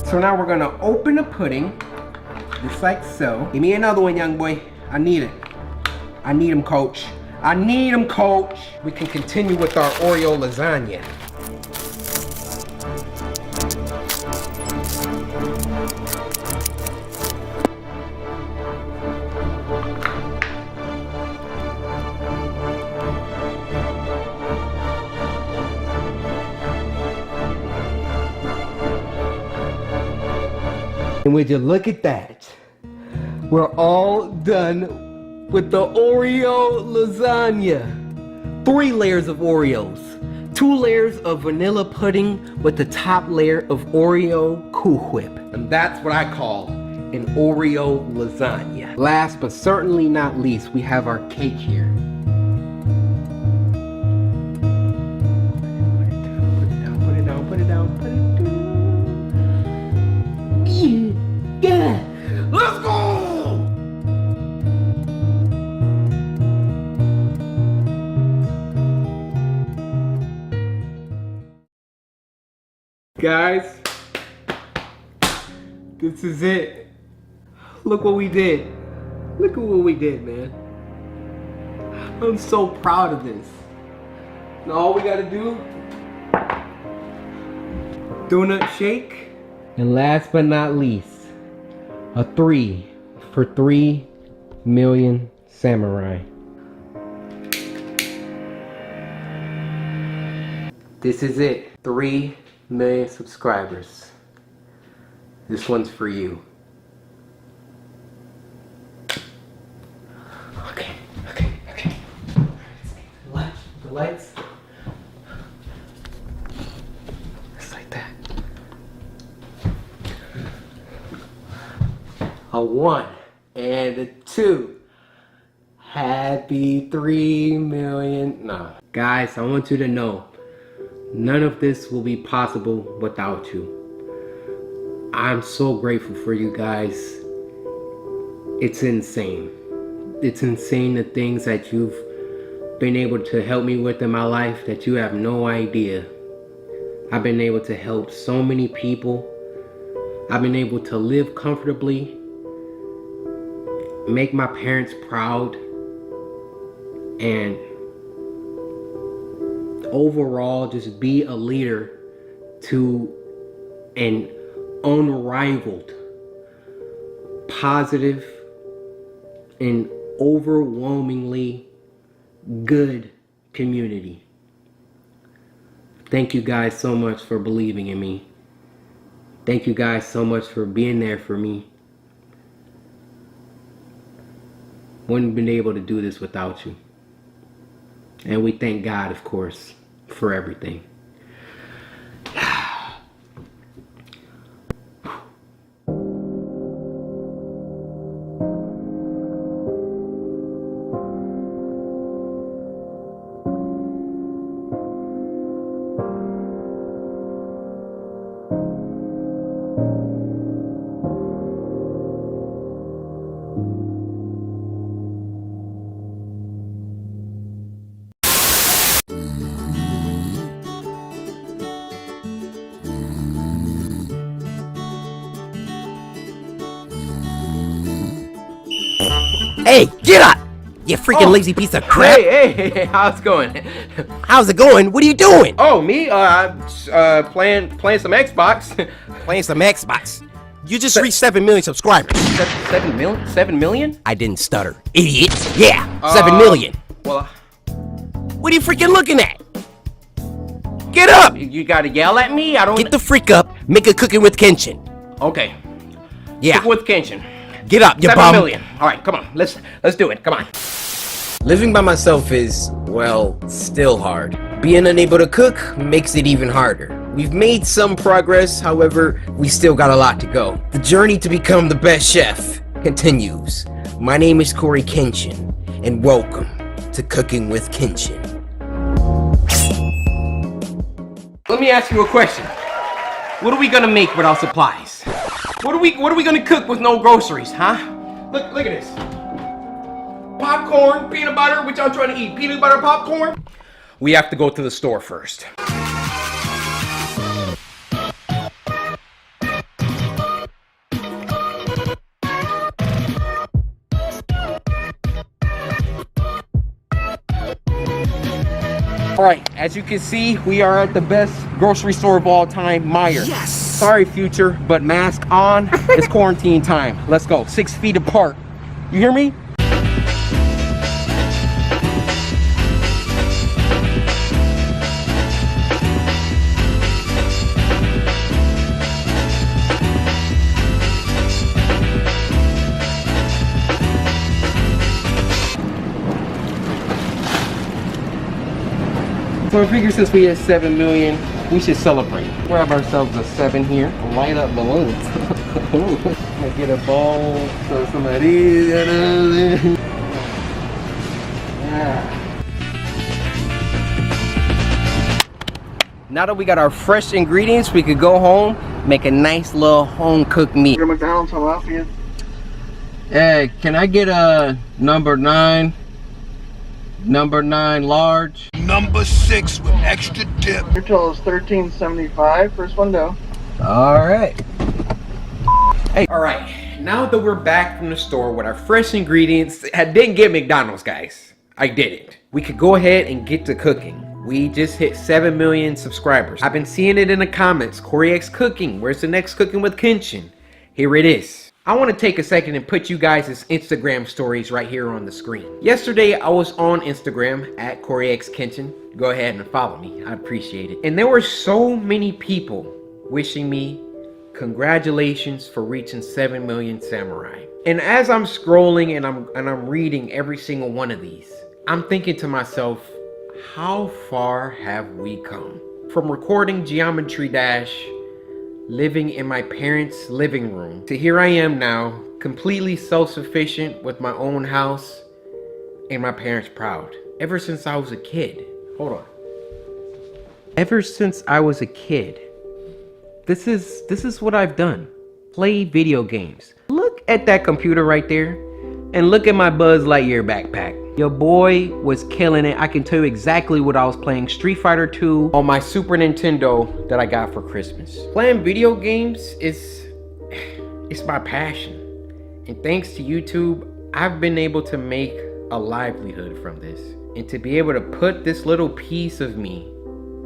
So now we're gonna open the pudding, just like so. Give me another one, young boy. I need it. I need him, coach. I need him, coach. We can continue with our Oreo lasagna. And would you look at that? We're all done with the Oreo lasagna. 3 layers of Oreos. 2 layers of vanilla pudding with the top layer of Oreo Cool Whip. And that's what I call an Oreo lasagna. Last but certainly not least, we have our cake here. Put it down. Yeah. Let's go! Guys, this is it. Look what we did. Look at what we did, man. I'm so proud of this. Now all we gotta do, donut shake. And last but not least, a 3 for 3 million samurai. This is it. 3 million subscribers. This one's for you. Okay. The lights. Just like that. A 1 and a 2. Happy 3 million. Nah. Guys, I want you to know, none of this will be possible without you. I'm so grateful for you guys. It's insane. It's insane the things that you've been able to help me with in my life that you have no idea. I've been able to help so many people. I've been able to live comfortably, make my parents proud, and overall just be a leader to an unrivaled, positive, and overwhelmingly good community. Thank you guys so much for believing in me. Thank you guys so much for being there for me. Wouldn't have been able to do this without you. And we thank God, of course, for everything. Hey, get up! You freaking lazy piece of crap! Hey, how's it going? How's it going? What are you doing? Oh, me? Playing some Xbox. Playing some Xbox. You just reached 7 million subscribers. 7 million? 7 million? I didn't stutter, idiot. Yeah, 7 million. Well, what are you freaking looking at? Get up! You gotta yell at me? I don't... Get the freak up. Make a cooking with Kenshin. Okay. Yeah. Cook with Kenshin. Get up, you 7 bum. million. All right, come on. Let's do it. Come on. Living by myself is, well, still hard. Being unable to cook makes it even harder. We've made some progress, however, we still got a lot to go. The journey to become the best chef continues. My name is Coryxkenshin, and welcome to Cooking with Kenshin. Let me ask you a question. What are we gonna make without supplies? What are we gonna cook with no groceries, huh? Look at this. Popcorn, peanut butter, what y'all trying to eat? Peanut butter popcorn? We have to go to the store first. Alright, as you can see, we are at the best grocery store of all time, Meijer. Yes! Sorry, future, but mask on. It's quarantine time. Let's go. 6 feet apart. You hear me? So I figure since we hit 7 million, we should celebrate. Grab ourselves a 7 here. Light up balloons. Gonna get a ball. So some of these. Yeah. Now that we got our fresh ingredients, we could go home, make a nice little home cooked meal. McDonald's on Lafayette. Hey, can I get a number 9? Number 9 large. Number 6 with extra dip. Your total is $13.75. First one down. All right. Hey, all right. Now that we're back from the store with our fresh ingredients, I didn't get McDonald's, guys. I didn't. We could go ahead and get to cooking. We just hit 7 million subscribers. I've been seeing it in the comments. Coryx Cooking. Where's the next Cooking with Kenshin? Here it is. I want to take a second and put you guys' Instagram stories right here on the screen. Yesterday, I was on Instagram at Coryxkenshin. Go ahead and follow me. I appreciate it. And there were so many people wishing me congratulations for reaching 7 million samurai. And as I'm scrolling and I'm reading every single one of these, I'm thinking to myself, how far have we come? From recording Geometry Dash, living in my parents' living room, to here I am now, completely self-sufficient with my own house and my parents proud. Ever since I was a kid. Hold on. Ever since I was a kid, this is what I've done. Play video games. Look at that computer right there and look at my Buzz Lightyear backpack. Your boy was killing it. I can tell you exactly what I was playing. Street Fighter 2 on my Super Nintendo that I got for Christmas. Playing video games it's my passion. And thanks to YouTube, I've been able to make a livelihood from this. And to be able to put this little piece of me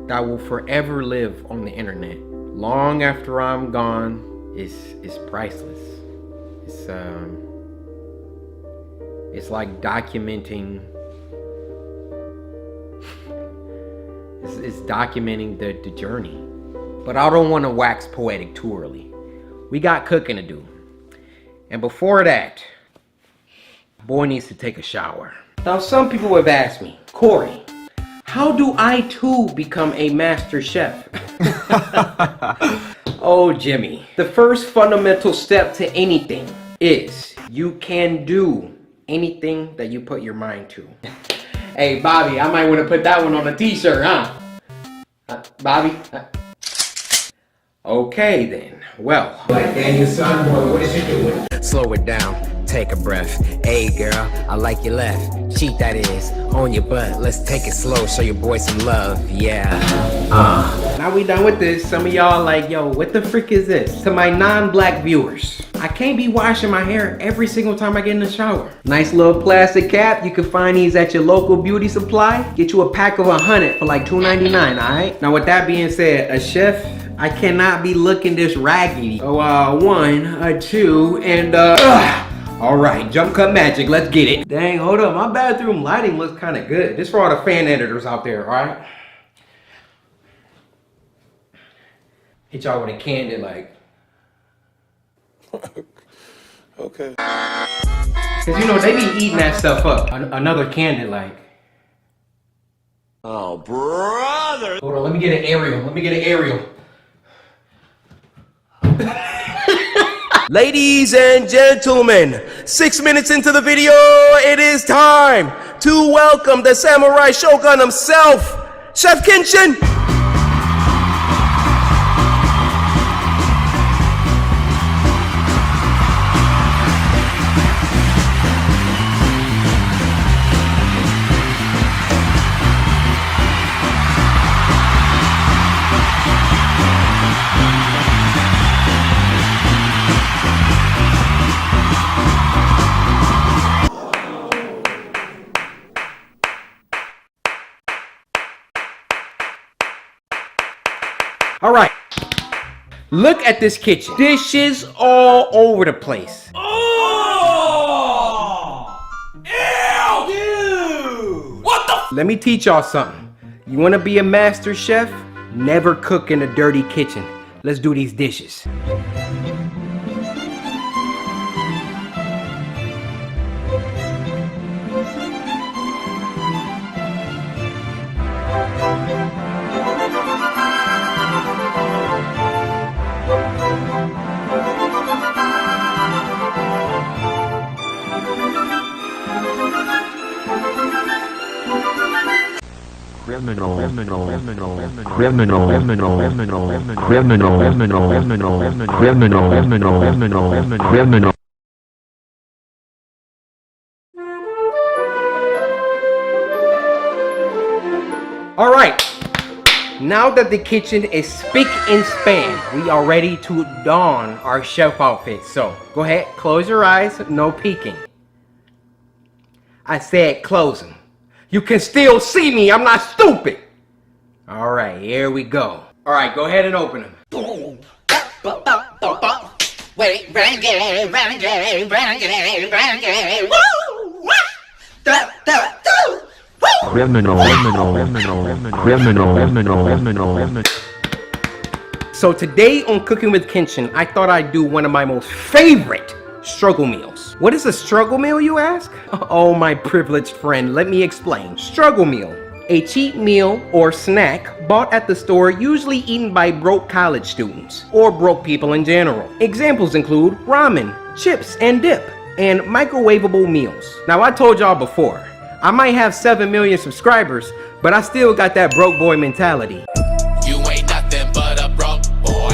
that will forever live on the internet, long after I'm gone, is priceless. It's like documenting. It's documenting the journey. But I don't want to wax poetic too early. We got cooking to do. And before that, boy needs to take a shower. Now some people have asked me, Corey, how do I too become a master chef? Oh, Jimmy, the first fundamental step to anything is you can do anything that you put your mind to. Hey, Bobby, I might want to put that one on a t-shirt, huh? Bobby? Okay, then. Well. Like Daniel's son, boy, what is you doing? Slow it down. Take a breath. Hey, girl, I like your left. Cheat, that is. On your butt. Let's take it slow. Show your boy some love. Yeah. Now we done with this. Some of y'all like, yo, what the frick is this? To my non-black viewers, I can't be washing my hair every single time I get in the shower. Nice little plastic cap. You can find these at your local beauty supply. Get you a pack of 100 for like $2.99, alright? Now with that being said, a chef, I cannot be looking this raggedy. So 1, 2, and alright, jump cut magic, let's get it. Dang, hold up, my bathroom lighting looks kind of good. This for all the fan editors out there, alright? Hit y'all with a candid like. Okay. Cause you know, they be eating that stuff up. Another candid like. Oh, brother! Hold on, let me get an aerial. Ladies and gentlemen, 6 minutes into the video, it is time to welcome the Samurai Shogun himself, Chef Kenshin. All right, look at this kitchen. Dishes all over the place. Oh! Ew! Dude! What the? Let me teach y'all something. You wanna be a master chef? Never cook in a dirty kitchen. Let's do these dishes. All right. Now that the kitchen is spick and span, we are ready to don our chef outfit. So go ahead, close your eyes, no peeking. I said close them. You can still see me, I'm not stupid. All right, here we go. All right, go ahead and open them. Wait, renegade. So today on Cooking with Kenshin, I thought I'd do one of my most favorite struggle meals. What is a struggle meal, you ask? Oh, my privileged friend, let me explain. Struggle meal, a cheap meal or snack bought at the store, usually eaten by broke college students or broke people in general. Examples include ramen, chips and dip, and microwavable meals. Now, I told y'all before, I might have 7 million subscribers, but I still got that broke boy mentality. You ain't nothing but a broke boy.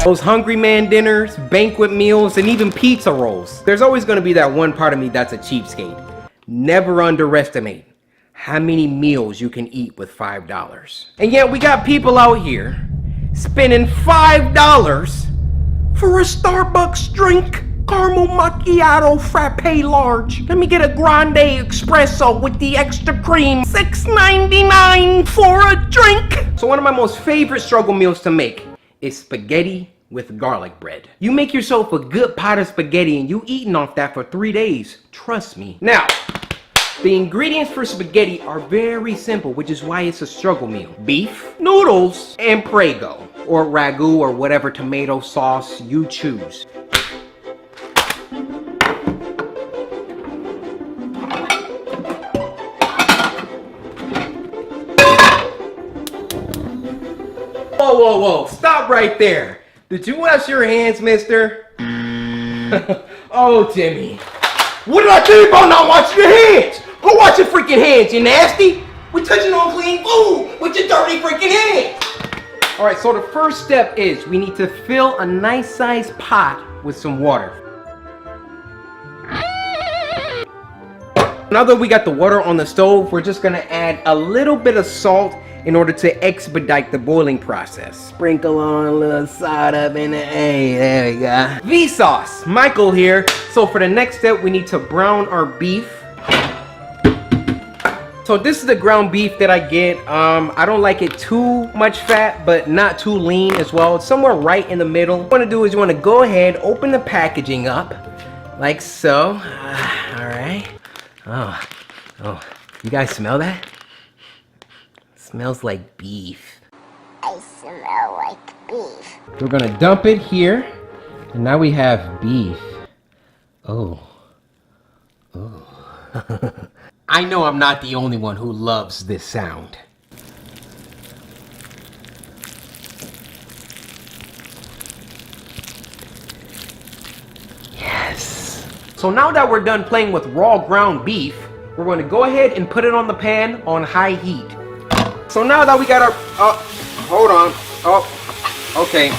Those hungry man dinners, banquet meals, and even pizza rolls. There's always gonna be that one part of me that's a cheapskate. Never underestimate how many meals you can eat with $5. And yet we got people out here spending $5 for a Starbucks drink. Caramel macchiato frappe large. Let me get a grande espresso with the extra cream. $6.99 for a drink. So one of my most favorite struggle meals to make is spaghetti with garlic bread. You make yourself a good pot of spaghetti and you eating off that for 3 days. Trust me. Now, the ingredients for spaghetti are very simple, which is why it's a struggle meal. Beef, noodles, and Prego, or ragu, or whatever tomato sauce you choose. Whoa, stop right there. Did you wash your hands, mister? Oh, Timmy. What did I tell you about not washing your hands? Go wash your freaking hands, you nasty. We're touching on clean food with your dirty freaking hands. All right, so the first step is we need to fill a nice sized pot with some water. Now that we got the water on the stove, we're just gonna add a little bit of salt in order to expedite the boiling process. Sprinkle on a little salt up in the, hey, there we go. V-sauce, Michael here. So for the next step, we need to brown our beef. So this is the ground beef that I get. I don't like it too much fat, but not too lean as well. It's somewhere right in the middle. What you wanna do is you wanna go ahead, open the packaging up, like so. All right. Oh, you guys smell that? Smells like beef. I smell like beef. We're gonna dump it here, and now we have beef. Oh. I know I'm not the only one who loves this sound. Yes. So now that we're done playing with raw ground beef, we're going to go ahead and put it on the pan on high heat. So now that we got our, hold on, okay.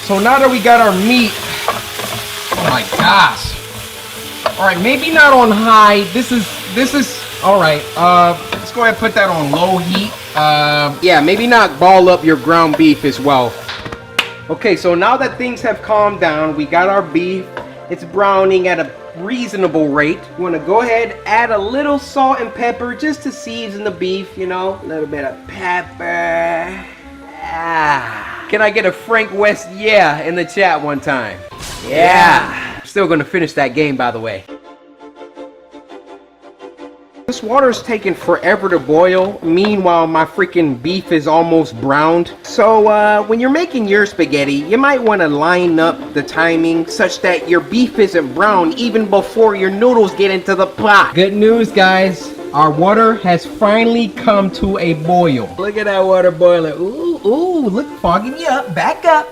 So now that we got our meat, oh my gosh. All right, maybe not on high. This is, all right. Let's go ahead and put that on low heat. Yeah, maybe not ball up your ground beef as well. Okay, so now that things have calmed down, we got our beef. It's browning at a reasonable rate. You want to go ahead, add a little salt and pepper just to season the beef, you know, a little bit of pepper. Can I get a Frank West yeah in the chat one time? Yeah. Still gonna finish that game, by the way. This water's taking forever to boil. Meanwhile, my freaking beef is almost browned. So when you're making your spaghetti, you might want to line up the timing such that your beef isn't brown even before your noodles get into the pot. Good news, guys. Our water has finally come to a boil. Look at that water boiling. Ooh, look, fogging me up. Back up.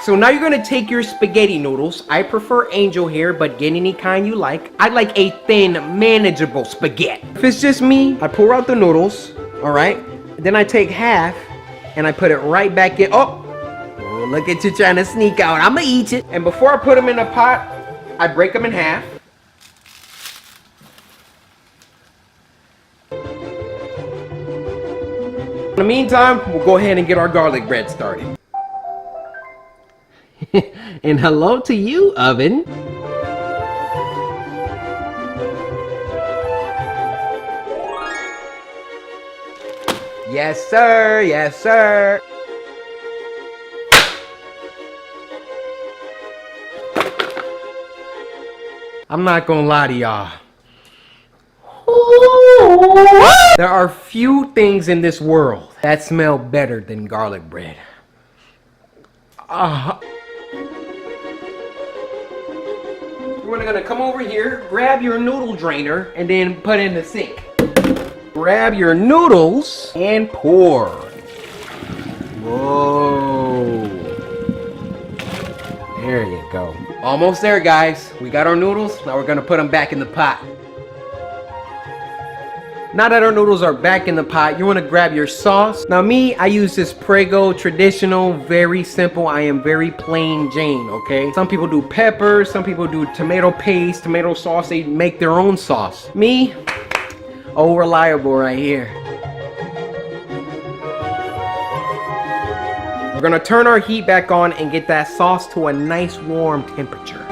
So now you're gonna take your spaghetti noodles. I prefer angel hair, but get any kind you like. I like a thin, manageable spaghetti. If it's just me, I pour out the noodles, all right? Then I take half and I put it right back in. Oh, look at you trying to sneak out. I'ma eat it. And before I put them in a pot, I break them in half. In the meantime, we'll go ahead and get our garlic bread started. And hello to you, oven. Yes, sir. Yes, sir. I'm not gonna lie to y'all. There are few things in this world that smell better than garlic bread. We're gonna come over here, grab your noodle drainer, and then put it in the sink. Grab your noodles and pour. Whoa. There you go. Almost there, guys. We got our noodles. Now we're gonna put them back in the pot. Now that our noodles are back in the pot, you want to grab your sauce. Now me, I use this Prego traditional, very simple. I am very plain Jane, okay? Some people do pepper, some people do tomato paste, tomato sauce. They make their own sauce. Me, oh, reliable right here. We're gonna turn our heat back on and get that sauce to a nice warm temperature.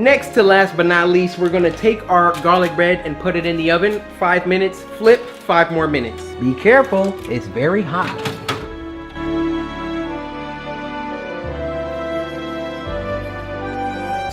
Next to last but not least, we're gonna take our garlic bread and put it in the oven. 5 minutes, flip, 5 more minutes. Be careful, it's very hot.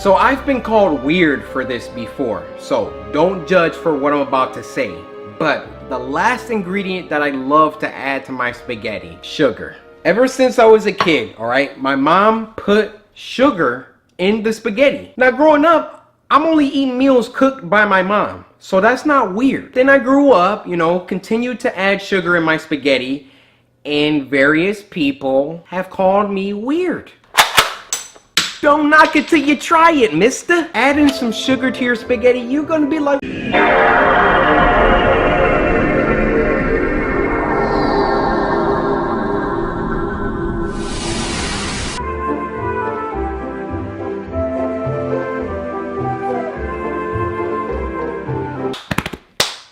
So I've been called weird for this before, so don't judge for what I'm about to say. But the last ingredient that I love to add to my spaghetti, sugar. Ever since I was a kid, all right, my mom put sugar in the spaghetti. Now growing up, I'm only eating meals cooked by my mom, so that's not weird. Then I grew up, you know, continued to add sugar in my spaghetti, and various people have called me weird. Don't knock it till you try it, mister. Adding some sugar to your spaghetti, you're gonna be like...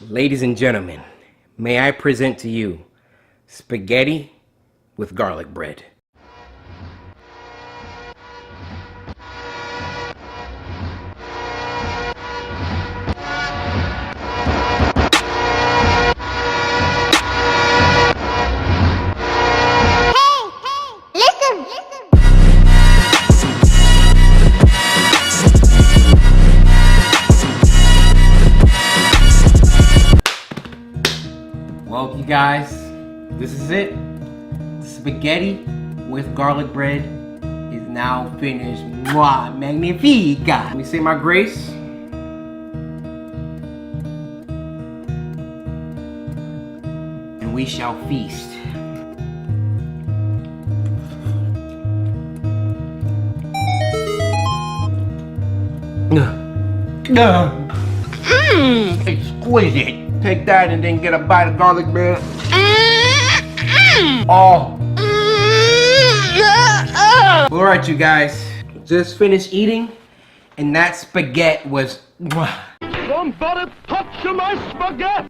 Ladies and gentlemen, may I present to you spaghetti with garlic bread. Well, you guys, this is it. Spaghetti with garlic bread is now finished. Mwah, magnifica. Let me say my grace. And we shall feast. Exquisite. Take that and then get a bite of garlic bread. Oh. Alright, you guys. Just finished eating, and that spaghetti was... Somebody touch my spaghetti!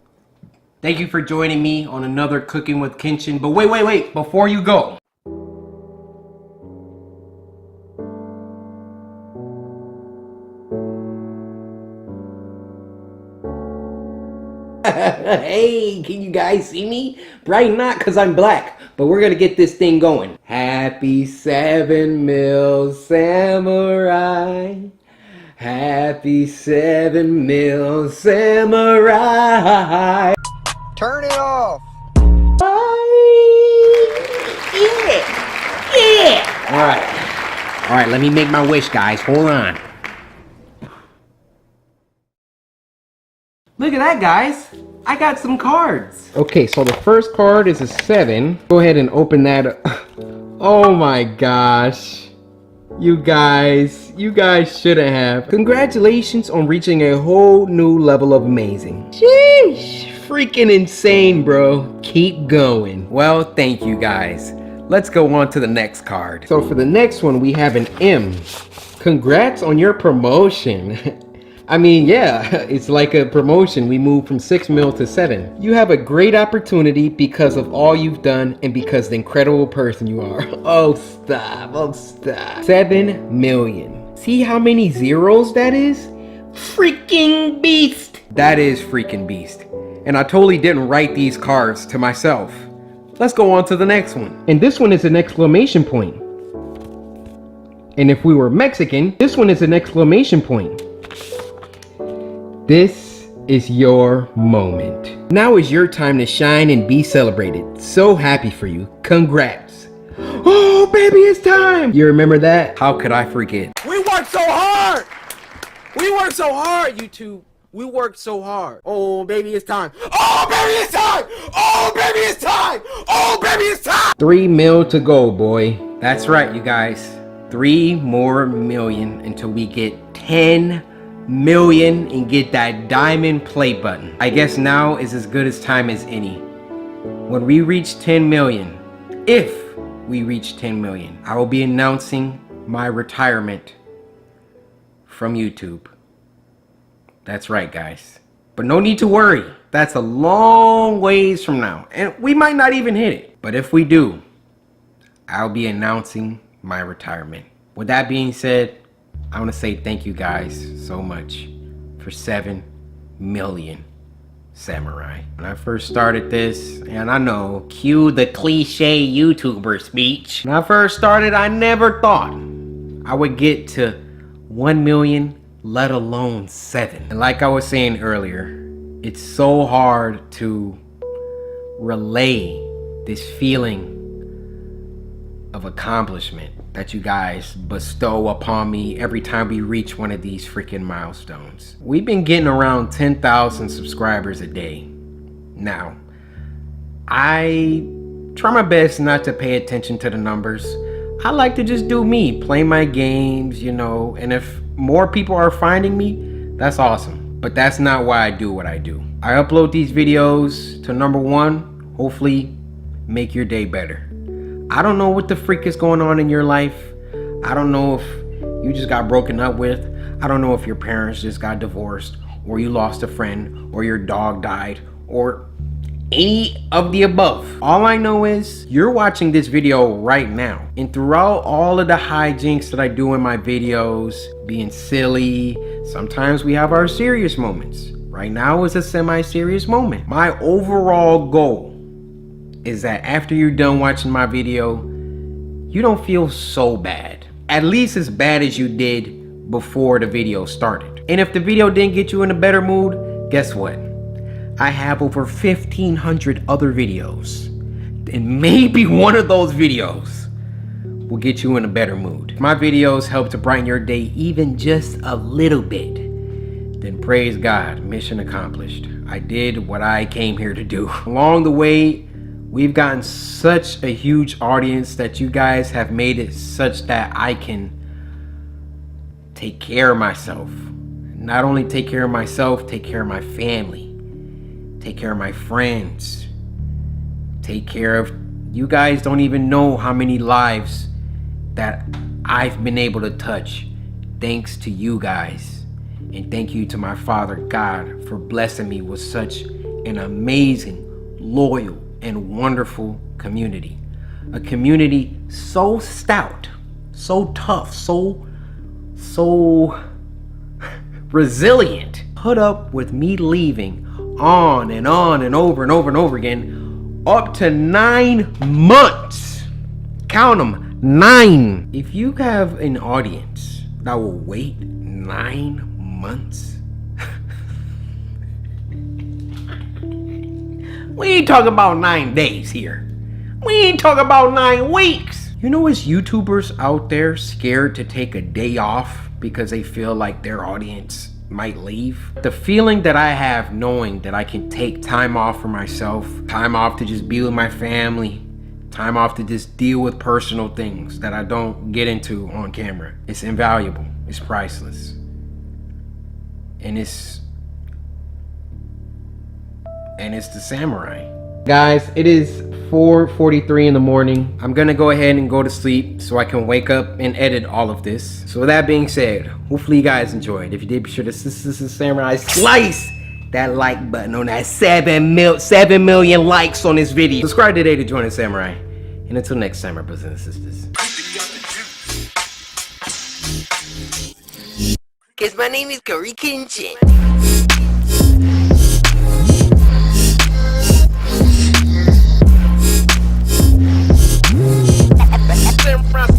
Thank you for joining me on another Cooking with Kenshin. But wait. Before you go. Hey, can you guys see me? Probably not because I'm black, but we're gonna get this thing going. Happy 7 mil samurai. Happy 7 mil samurai. Turn it off. Yeah. All right, let me make my wish, guys. Hold on. Look at that, guys. I got some cards. Okay, so the first card is a 7. Go ahead and open that up. Oh my gosh. You guys shouldn't have. Congratulations on reaching a whole new level of amazing. Sheesh, freaking insane, bro. Keep going. Well, thank you guys. Let's go on to the next card. So for the next one, we have an M. Congrats on your promotion. I mean, yeah, it's like a promotion. We moved from 6 mil to 7. You have a great opportunity because of all you've done and because the incredible person you are. Oh, stop. Oh, stop. 7 million. See how many zeros that is? Freaking beast. That is freaking beast. And I totally didn't write these cards to myself. Let's go on to the next one. And this one is an exclamation point. And if we were Mexican, this one is an exclamation point. This is your moment. Now is your time to shine and be celebrated. So happy for you. Congrats. Oh, baby, it's time. You remember that? How could I forget? We worked so hard. We worked so hard, YouTube. We worked so hard. Oh, baby, it's time. Oh, baby, it's time. Oh, baby, it's time. Oh, baby, it's time. 3 mil to go, boy. That's right, you guys. 3 more million until we get 10 million and get that diamond play button. I guess now is as good as time as any. When we reach 10 million, if we reach 10 million, I will be announcing my retirement from YouTube. That's right, guys. But no need to worry. That's a long ways from now. And we might not even hit it. But if we do, I'll be announcing my retirement. With that being said, I want to say thank you guys so much for 7 million samurai. When I first started this, and I know, cue the cliche YouTuber speech. When I first started, I never thought I would get to 1 million, let alone 7. And like I was saying earlier, it's so hard to relay this feeling of accomplishment that you guys bestow upon me every time we reach one of these freaking milestones. We've been getting around 10,000 subscribers a day. Now, I try my best not to pay attention to the numbers. I like to just do me, play my games, you know, and if more people are finding me, that's awesome. But that's not why I do what I do. I upload these videos to, number one, hopefully make your day better. I don't know what the freak is going on in your life. I don't know if you just got broken up with. I don't know if your parents just got divorced, or you lost a friend, or your dog died, or any of the above. All I know is you're watching this video right now. And throughout all of the hijinks that I do in my videos, being silly, sometimes we have our serious moments. Right now is a semi-serious moment. My overall goal is that after you're done watching my video, you don't feel so bad. At least as bad as you did before the video started. And if the video didn't get you in a better mood, guess what? I have over 1,500 other videos. And maybe one of those videos will get you in a better mood. My videos help to brighten your day even just a little bit. Then praise God, mission accomplished. I did what I came here to do. Along the way, we've gotten such a huge audience that you guys have made it such that I can take care of myself. Not only take care of myself, take care of my family, take care of my friends, take care of, you guys don't even know how many lives that I've been able to touch thanks to you guys. And thank you to my Father God for blessing me with such an amazing, loyal, and wonderful community. A community so stout, so tough, so resilient. Put up with me leaving on and over and over and over again up to 9 months. Count them, 9. If you have an audience that will wait 9 months, we ain't talking about 9 days here. We ain't talking about 9 weeks. You know, it's YouTubers out there scared to take a day off because they feel like their audience might leave. The feeling that I have knowing that I can take time off for myself, time off to just be with my family, time off to just deal with personal things that I don't get into on camera. It's invaluable. It's priceless. And it's the samurai. Guys, it is 4:43 in the morning. I'm gonna go ahead and go to sleep so I can wake up and edit all of this. So with that being said, hopefully you guys enjoyed. If you did, be sure to samurai slice that like button on that 7 million likes on this video. Subscribe today to join the samurai. And until next time, my brothers and sisters. Cause my name is Coryxkenshin.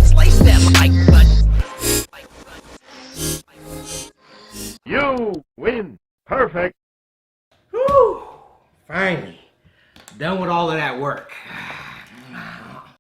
Slice that like button. You win. Perfect. Whew. Finally. Done with all of that work.